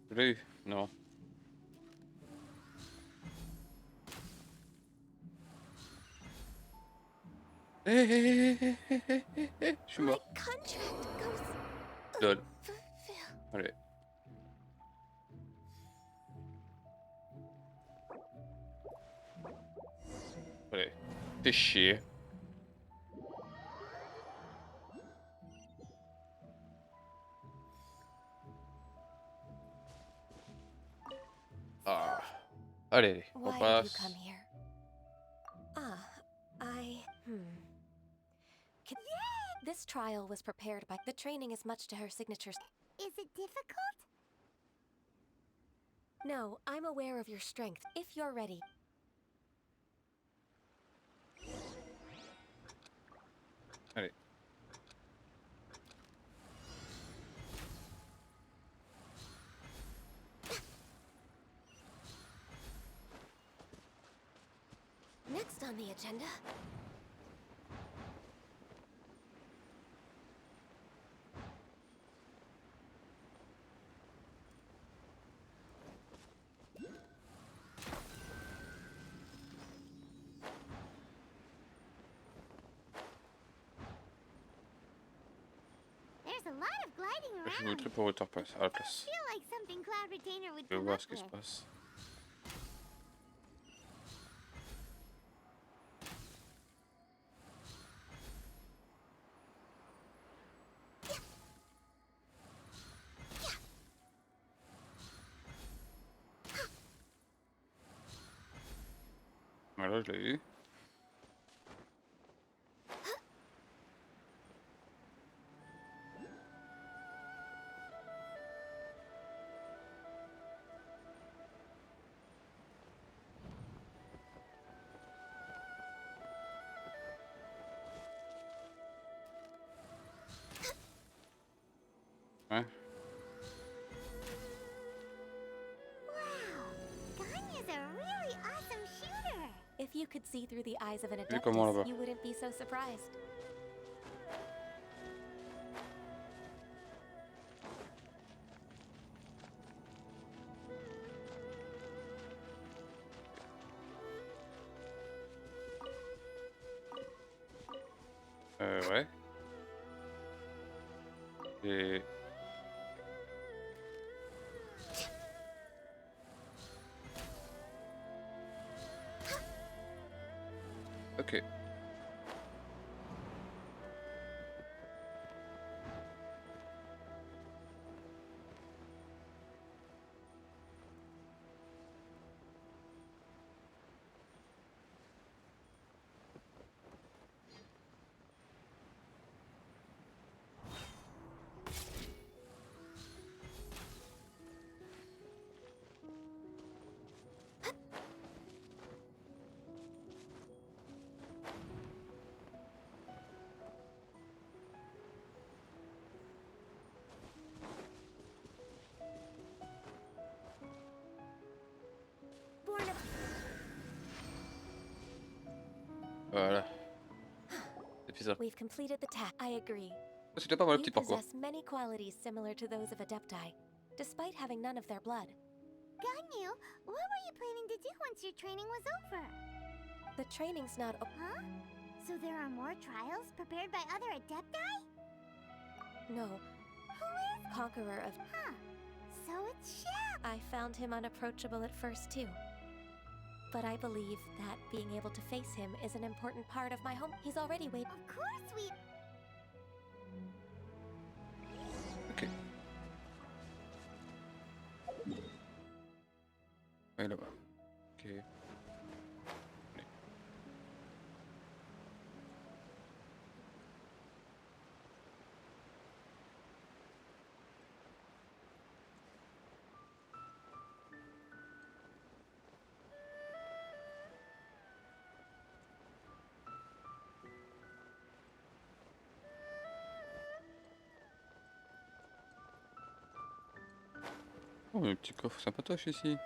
Je l'ai eu? Non. Je suis My mort. contract goes Lol. Allez. Allez. T'es chier. Ah. Allez, on Why did you passe. come here? Ah, Can- This trial was prepared by... The training is much to her signatures. Is it difficult? No, I'm aware of your strength. If you're ready. Allez. Next on the agenda... There's a lot of gliding Je vais vous around. montrer pour votre place, à la place. Feel like something Cloud Retainer would Je vais come voir up ce qui se with. passe. Voilà, je l'ai eu. Ouais. Wow, Ganya's a really awesome shooter. If you could see through the eyes of an Vu comment là-bas. adeptus, you wouldn't be so surprised. Ouais. Et... Ok. Born of Voilà. Épisode. We've completed the task. I agree. C'était pas mal le You petit parcours. possess many qualities similar to those of adepti, despite having none of their blood. Ganyu, what were you planning to do once your training was over? The training's not... Huh? So there are more trials prepared by other adepti? No. Who is? Conqueror of... Huh. So it's Shep. I found him unapproachable at first, too. But I believe that being able to face him is an important part of my home. He's already waiting. Of course we... Ok. Ouais, là-bas. Ok. Allez. Oh, un petit coffre sympatoche ici.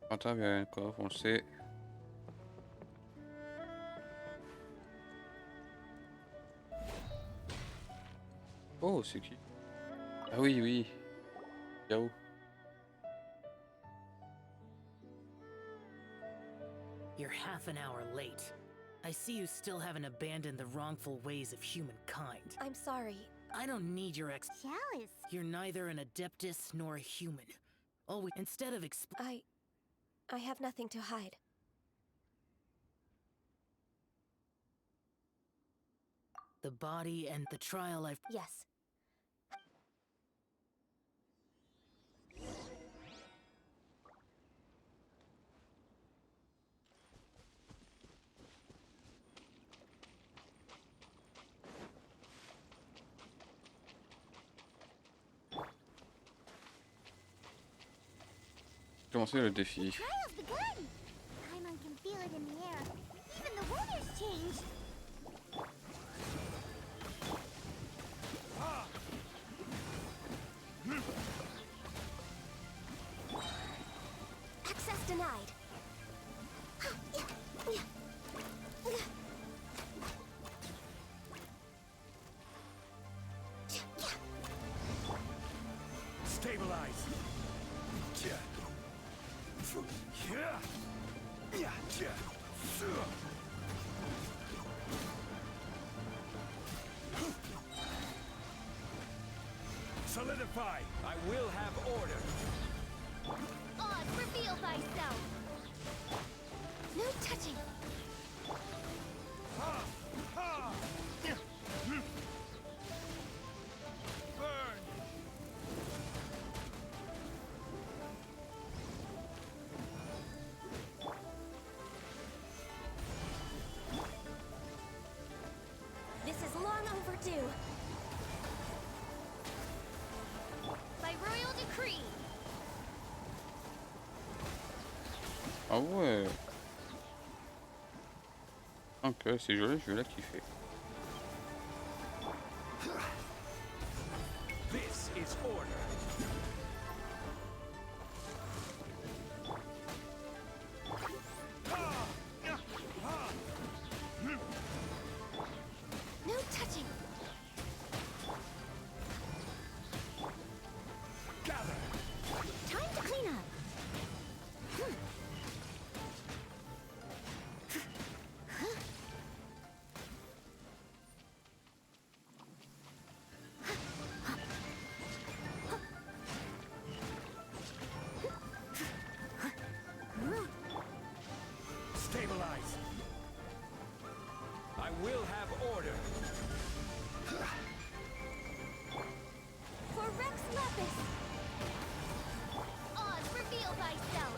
Attends, il y a un coffre, on le sait. Oh, c'est qui? Ah oui, oui. Yahoo. You're half an hour late. I see you still haven't abandoned the wrongful ways of humankind. I'm sorry. I don't need your Jealous. You're neither an adeptus nor a human. Oh, instead of I have nothing to hide. the body and the trial I've... Yes. Commencer le défi. Trial's begun. Paimon can feel it in the air. Even the weather's changed. Access denied. Stabilize. Solidify. I will have order. Oz, reveal thyself. No touching. Burn. This is long overdue. By royal decree. Ah ouais. Ok, c'est joli, je vais la kiffer. This is order. No touching. Gather. Time to clean up. Stabilize. I will have order. For Rex Lapis. Oz, reveal thyself.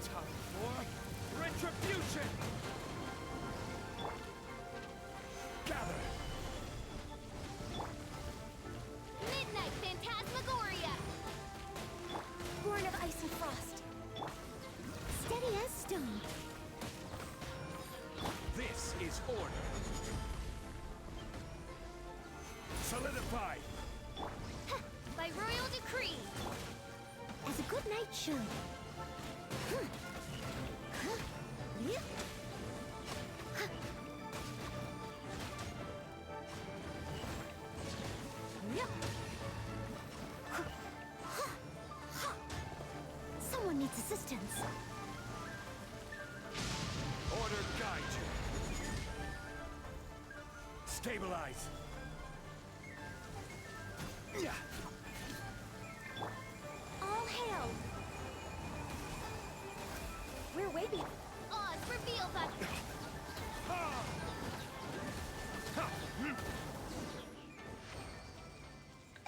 Time for retribution. Gather. Midnight Phantasmagoria. Born of ice and frost. Steady as stone. This is order. Solidify. By royal decree. As a good knight should. Someone needs assistance. Order guide you. Stabilize. Yeah. All hail. We're way behind. Oz, reveal thy...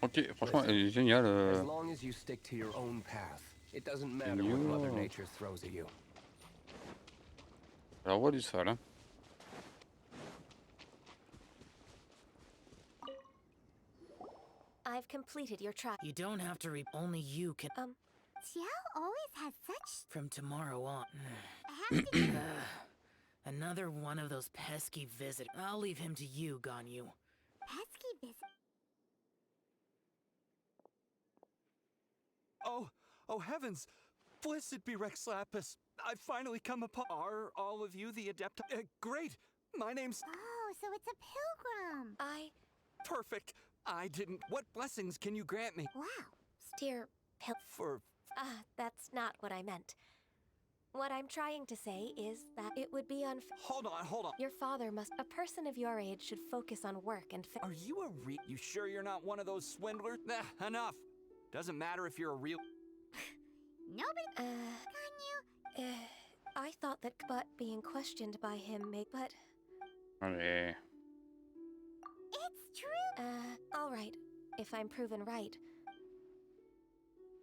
Ok, franchement, elle est géniale. As long as you stick to your own path, it doesn't matter what Mother Nature throws at you. La roi du sale, hein. I've completed your trial. You don't have to only you can... Xiao always has such... From tomorrow on. I have to... Another one of those pesky visitors. I'll leave him to you, Ganyu. pesky visit. Oh heavens! Blessed be Rex Lapis. I've finally come upon. Are all of you the adept? Great. My name's Oh, so it's a pilgrim. Perfect. I didn't. What blessings can you grant me? Wow. Dear For that's not what I meant. What I'm trying to say is that it would be unfair. hold on. Your father must. A person of your age should focus on work and. Are you a You sure you're not one of those swindlers? Enough. Doesn't matter if you're a real. Nobody can you? I thought that, but being questioned by him may. But Allez. It's true. all right. If I'm proven right.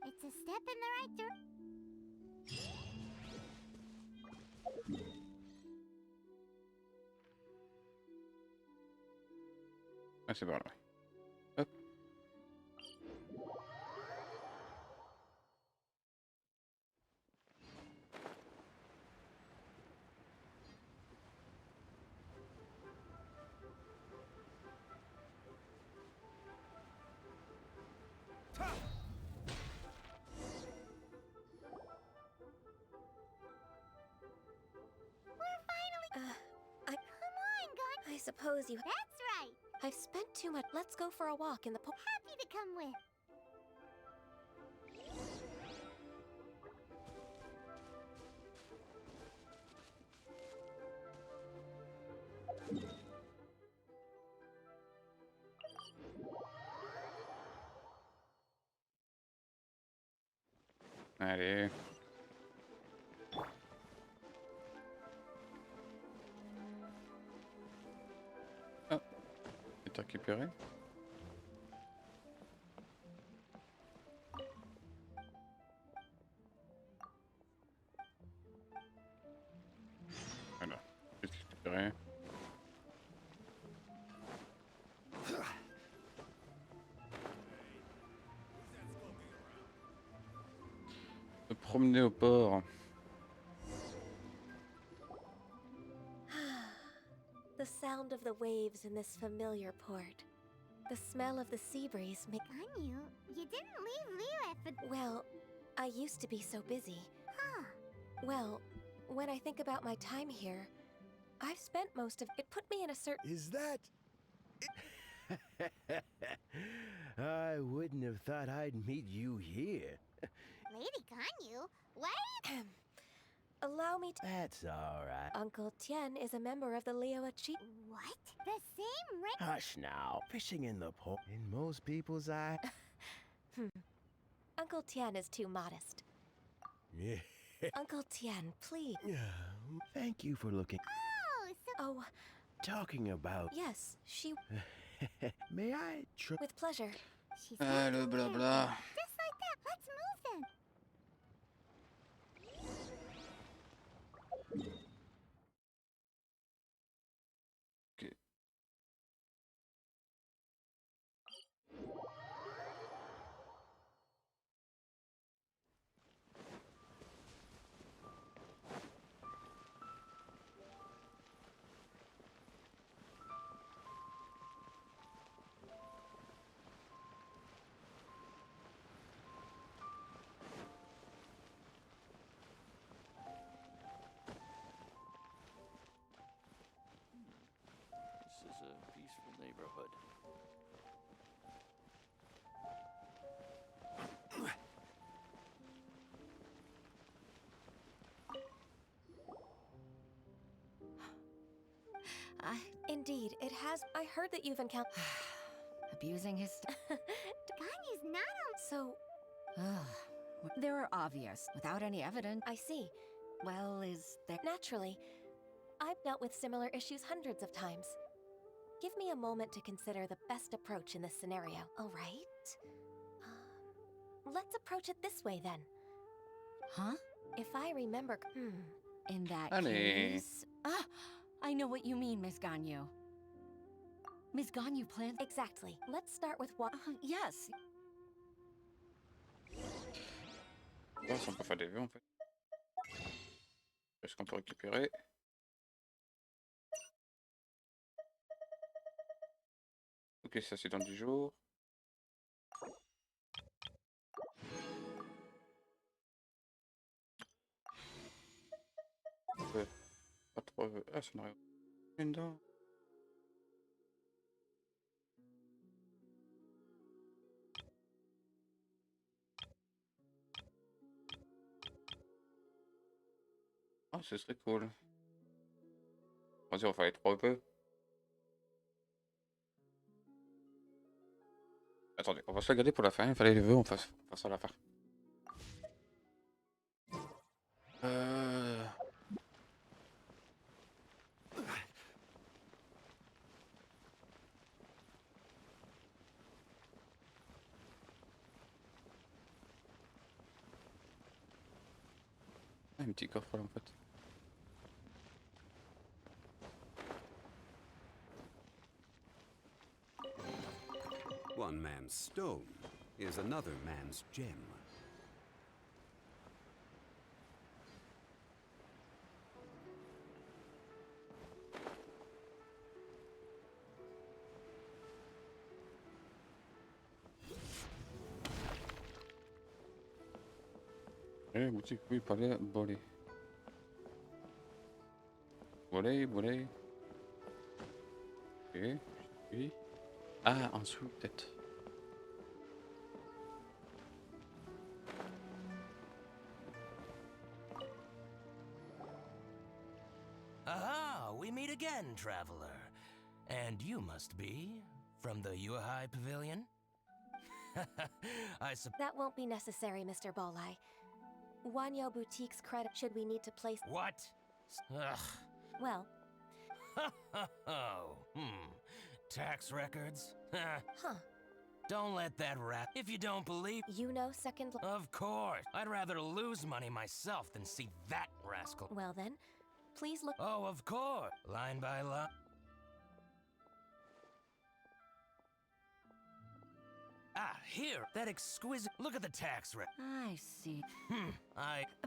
It's a step in the right direction. Ah, c'est par là. Hop. Come on, Gon. I suppose you. That's right. I've spent too much. Let's go for a walk in the Happy to come with. Allez. Ah, est récupéré. Voilà, c'est récupéré. Se promener au port. The sound of the waves in this familiar port. The smell of the sea breeze make. Gon, you didn't leave Leo for. Well, I used to be so busy. Huh. Well, when I think about my time here, I've spent most of it. Put me in a certain. Is that? I wouldn't have thought I'd meet you here. Lady Ganyu, wait. Allow me to. That's all right. Uncle Tien is a member of the Leo Chi. What? The same ring? Hush now. Fishing in the port. In most people's eye. Uncle Tien is too modest. Yeah. Uncle Tien, please. Thank you for looking. Oh, so Oh, Talking about. yes, she. May I try? With pleasure. she's Ah, le got some blabla. hair. Just like that. Let's move then. Ok. This is a peaceful neighborhood. Indeed, it has. I heard that you've encountered. Abusing his. Ganyu's not on. So, They're obvious, without any evidence. I see. Well, is there. Naturally, I've dealt with similar issues hundreds of times. Give me a moment to consider the best approach in this scenario. All right. Let's approach it this way then. Huh? If I remember. In that Allez. case. Ah! I know what you mean, Miss Ganyu. Miss Ganyu plans. Exactly. Let's start with what. Yes. Oh, si on peut faire des vœux en fait. Est-ce qu'on peut récupérer? Ok, ça c'est dans 10 jours. Retrouver. Ah, scénario. Dedans. Ah, ce serait cool. Vas-y, on va faire les 3 peu. Attendez, on va se la garder pour la fin. Il fallait les vœux, on fasse ça à la fin. Euh... Un petit coffre là en fait. One man's stone is another man's gem. Boutique, oui, palais, bolé. Bolé. Ok, oui. Ah, en dessous, peut-être. Aha! We meet again, traveler. And you must be from the Yuhai Pavilion? That won't be necessary, Mr. Bolai. Wanyo Boutique's credit should we need to place... What? Ugh. Well... Tax records? Huh. Don't let that rat... If you don't believe... You know second... Of course. I'd rather lose money myself than see that rascal. Well then, please look... Oh, of course. Line by line. Ah, here. That exquisite... Look at the tax record. I see.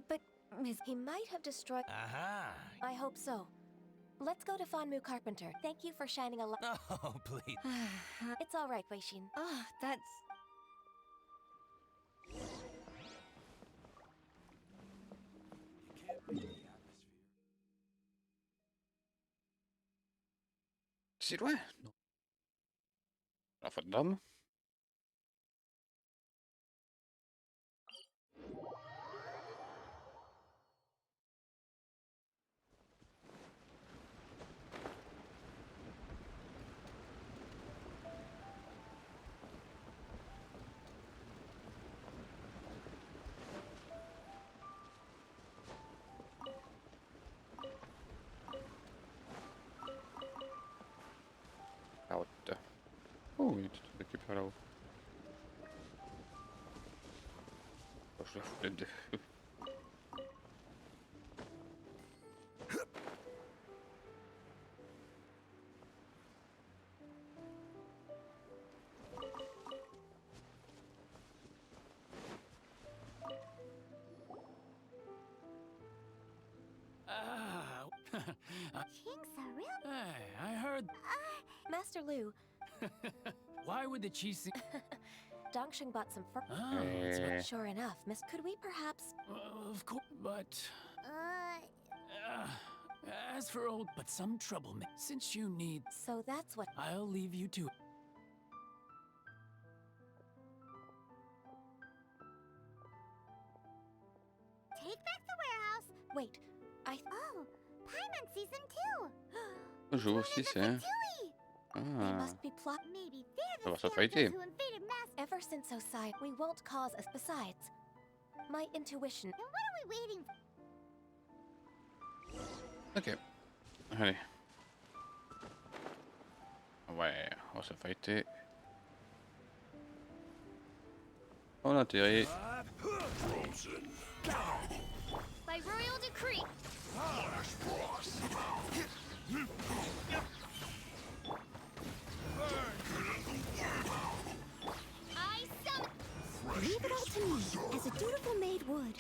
But, Miss... He might have destroyed... Aha. I hope so. Let's go to Fanmu Carpenter. Thank you for shining a light. Oh, please. It's all right, Weishin. Oh, that's... C'est loin. Non. La faute d'homme. Oh, il y a tout récupéré là-haut. Oh, je la fous là-dedans. Kings are real. Hey, I heard... Master Lu. Why would the chief see... Dongsheng bought some fur... Oh, it's not... Sure enough, Miss... Could we perhaps... Of course, but... as for old... But some trouble, since you need... So that's what... I'll leave you to it. Take back the warehouse. Wait, Oh, Paimon Season 2. Je aussi, c'est... They Ah. must be plot... Maybe they're Ça va the se scoundrels fighter. who invaded Mass... Ever since Osai, we won't cause us... Besides, my intuition... And what are we waiting for? Ok. Allez. Ouais, on va se fighter. On atterrit. By royal decree. I summon. Leave it all to me, as a dutiful maid would.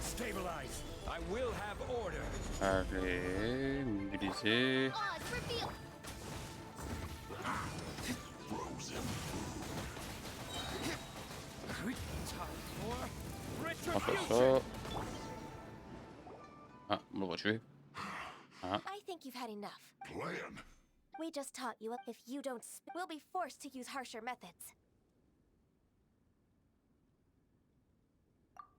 Stabilize. I will have order. Allez, Utiliser. On fait ça. Ah, on va tuer. Ah. I think you've had enough. Plan. We just taught you if you don't we'll be forced to use harsher methods.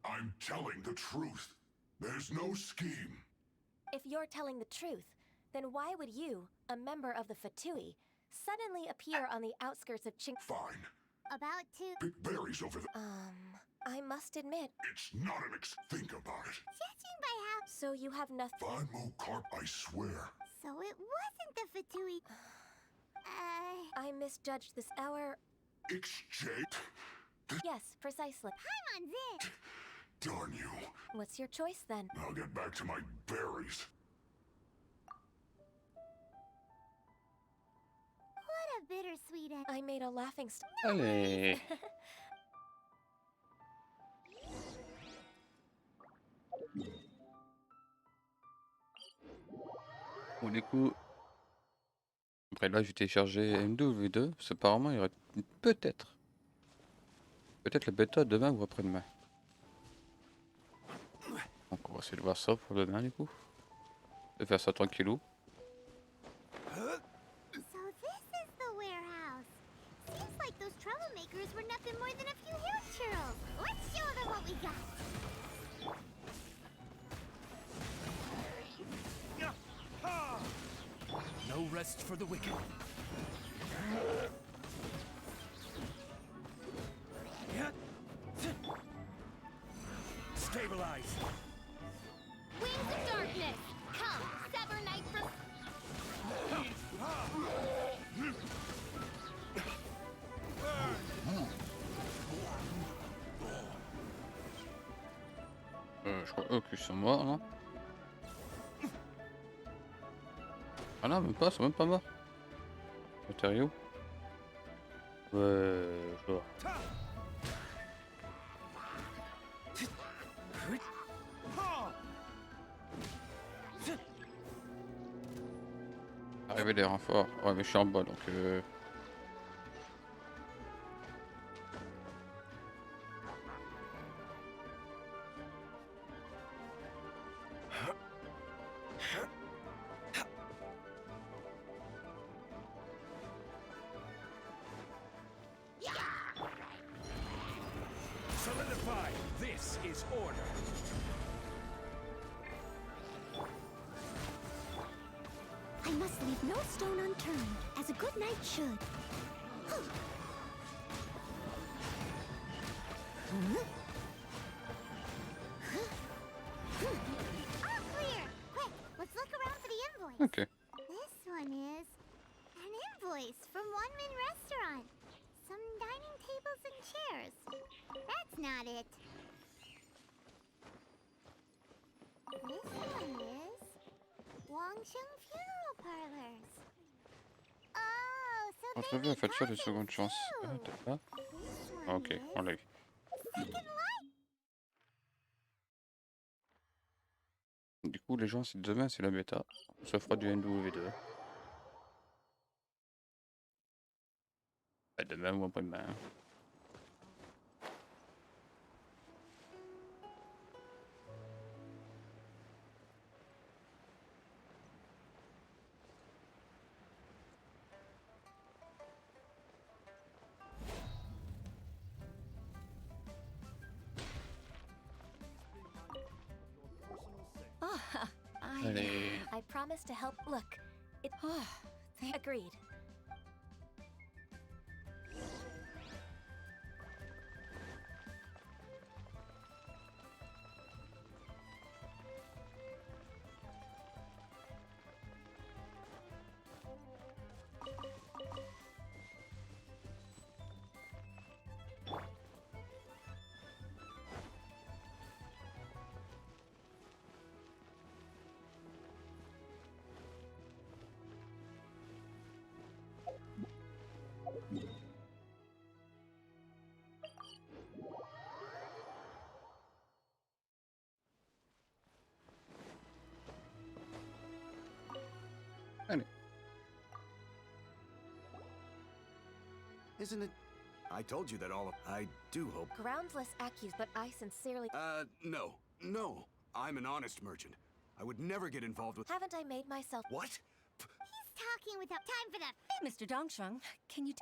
I'm telling the truth. There's no scheme. If you're telling the truth, then why would you, a member of the Fatui, suddenly appear on the outskirts of Ching? Fine. About to... Pick berries over the... I must admit... It's not an think about it. Judging by how... So you have nothing... Vanmo Carp, I swear. So it wasn't the Fatui... I misjudged this hour... Exchange? Yes, precisely. Paimon's it! Darn you. What's your choice, then? I'll get back to my berries. What a bittersweet end. I made a laughing stock. Allez. Bon, du coup... Après là, je vais télécharger MW2, parce qu'apparemment, il y aurait peut-être... Peut-être la bêta demain ou après-demain. Donc on va essayer de voir ça pour demain, du coup. De faire ça tranquillou. So this is the warehouse. Seems like those troublemakers were nothing more than a few hill churls. Let's show them what we got. No rest for the wicked. Stabilize. Wings of darkness. Come, sever night from... Je crois qu'ils sont morts, non? Ah non, même pas, ils sont même pas morts. Matériaux. Ouais, je vois. Arriver des renforts. Ouais, mais je suis en bas donc. Solidify. This is order. I must leave no stone unturned, as a good knight should. All clear! Quick, let's look around for the invoice. Ok. This one is an invoice from One Min Restaurant. Some dining tables and chairs. That's not it. This one is Wangsheng Funeral Parlors. Oh, so Entrevue à facture de seconde chance. Ah, t'as pas? Ah, ok, on l'a eu. Second Life. Du coup, les gens, c'est demain, c'est la bêta. Ça fera du NW2. Bah, demain ou après-demain. Allez. I promise to help. Look, it. Agreed. Isn't it? I told you that all of... I do hope... Groundless accuse, but I sincerely... No. No. I'm an honest merchant. I would never get involved with... Haven't I made myself... What? He's talking without time for that. Mr. Dongsheng, can you...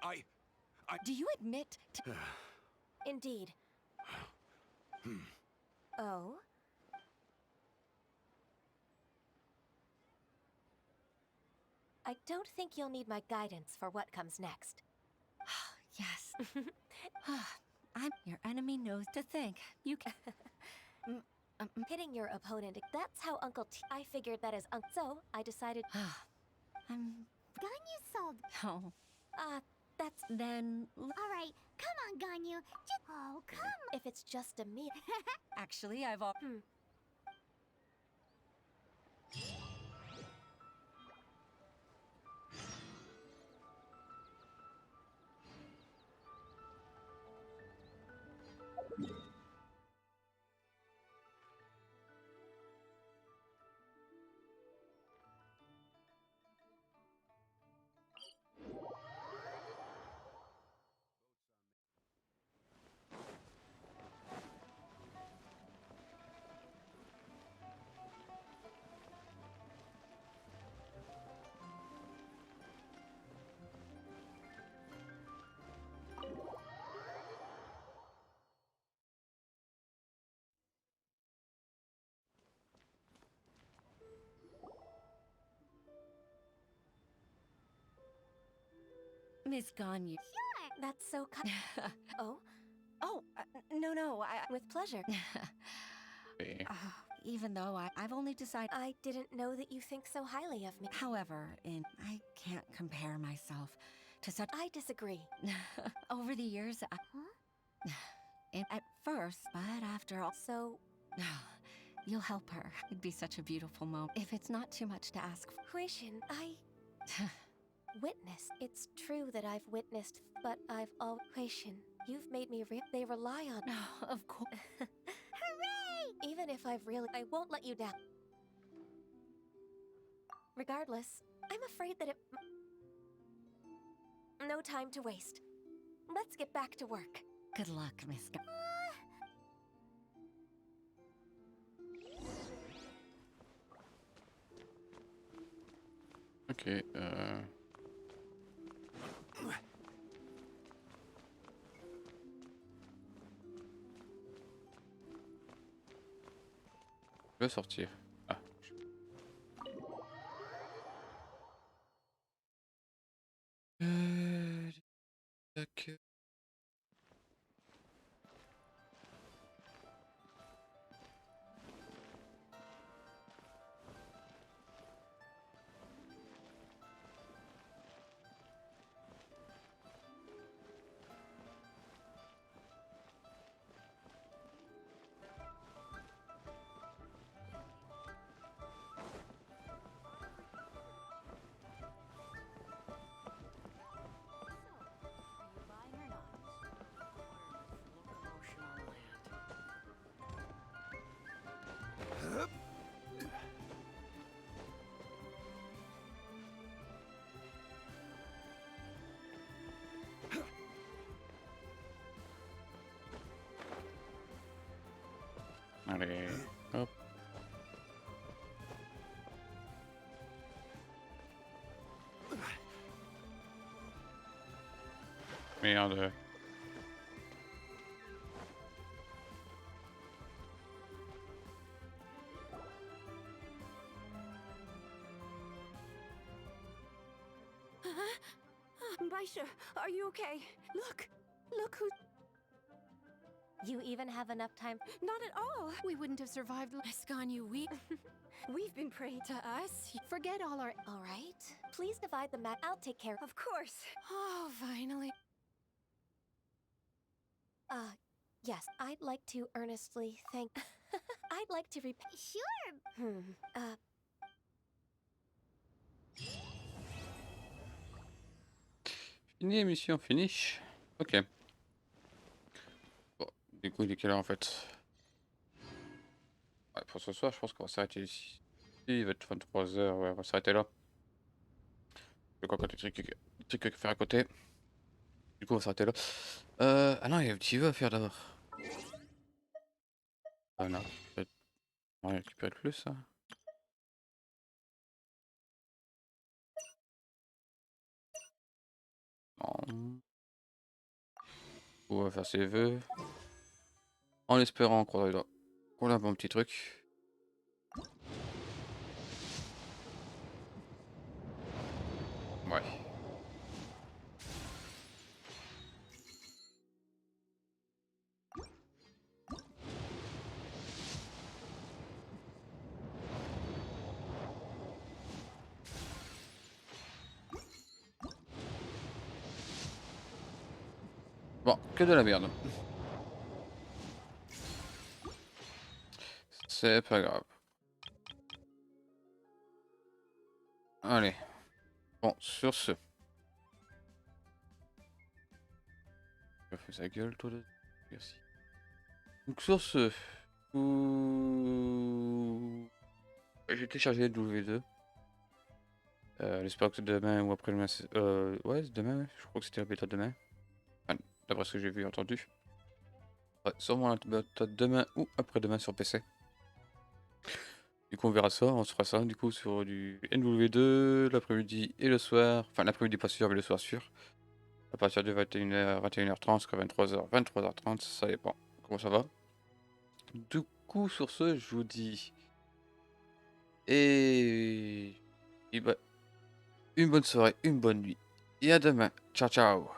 I... Do you admit to... Indeed. Oh? I don't think you'll need my guidance for what comes next. Yes. I'm your enemy knows to think. You can... Hitting your opponent, that's how Uncle T... I figured that as so I decided... I'm... Ganyu sold. Oh. That's... Then... Alright, come on, Ganyu. Oh, come. If it's just a me... Actually, I've all... Miss Ganyu. Sure. That's so kind. Oh? No, With pleasure. Even though I've only decided... I didn't know that you think so highly of me. However, I can't compare myself to such... I disagree. Over the years, at first, but after all... So... You'll help her. It'd be such a beautiful moment. If it's not too much to ask for. Huishin, witness. It's true that I've witnessed, but I've all... Huishin, you've made me they rely on... No, of course. Hooray! Even if I've really... I won't let you down. Regardless, I'm afraid that it... No time to waste. Let's get back to work. Good luck, Miss... Ok, Je vais sortir. Ah. Tac. Allez, hop. Merde. Baisha, are you okay? Look who... You even have enough time? Not at all. We wouldn't have survived less Ganyu week. We've been praying to us. Forget all our... All right. Please divide the map. I'll take care. Of course. Oh, finally. Yes. I'd like to earnestly thank... I'd like to repay... Sure. Fini, mission finish. Ok. Bon, du coup, il est quelle heure en fait? Ouais, pour ce soir, je pense qu'on va s'arrêter ici. Il va être 23 h, ouais, on va s'arrêter là. Je crois qu'il y a des trucs à faire à côté. Du coup, on va s'arrêter là. Ah non, il y a un petit vœu à faire d'abord. Ah non, peut-être. On va récupérer le plus, ça. Non. On va faire ses vœux. En espérant, on croise les doigts. On a un bon petit truc. Ouais. Bon, que de la merde. C'est pas grave. Allez. Bon, sur ce. Tu as fait sa gueule, toi, de... Merci. Donc, sur ce. J'ai téléchargé le W2. J'espère que demain ou après-demain. Ouais, c'est demain, je crois que c'était la bêta demain. Enfin, d'après ce que j'ai vu et entendu. Ouais, sûrement la bêta demain ou après-demain sur PC. Du coup, on verra ça, on se fera ça du coup sur du NW2 l'après-midi et le soir. Enfin, l'après-midi pas sûr, mais le soir sûr. À partir de 21h, 21h30 jusqu'à 23h, 23h30, ça dépend comment ça va. Du coup, sur ce, je vous dis. Et bah, une bonne soirée, une bonne nuit. Et à demain. Ciao, ciao.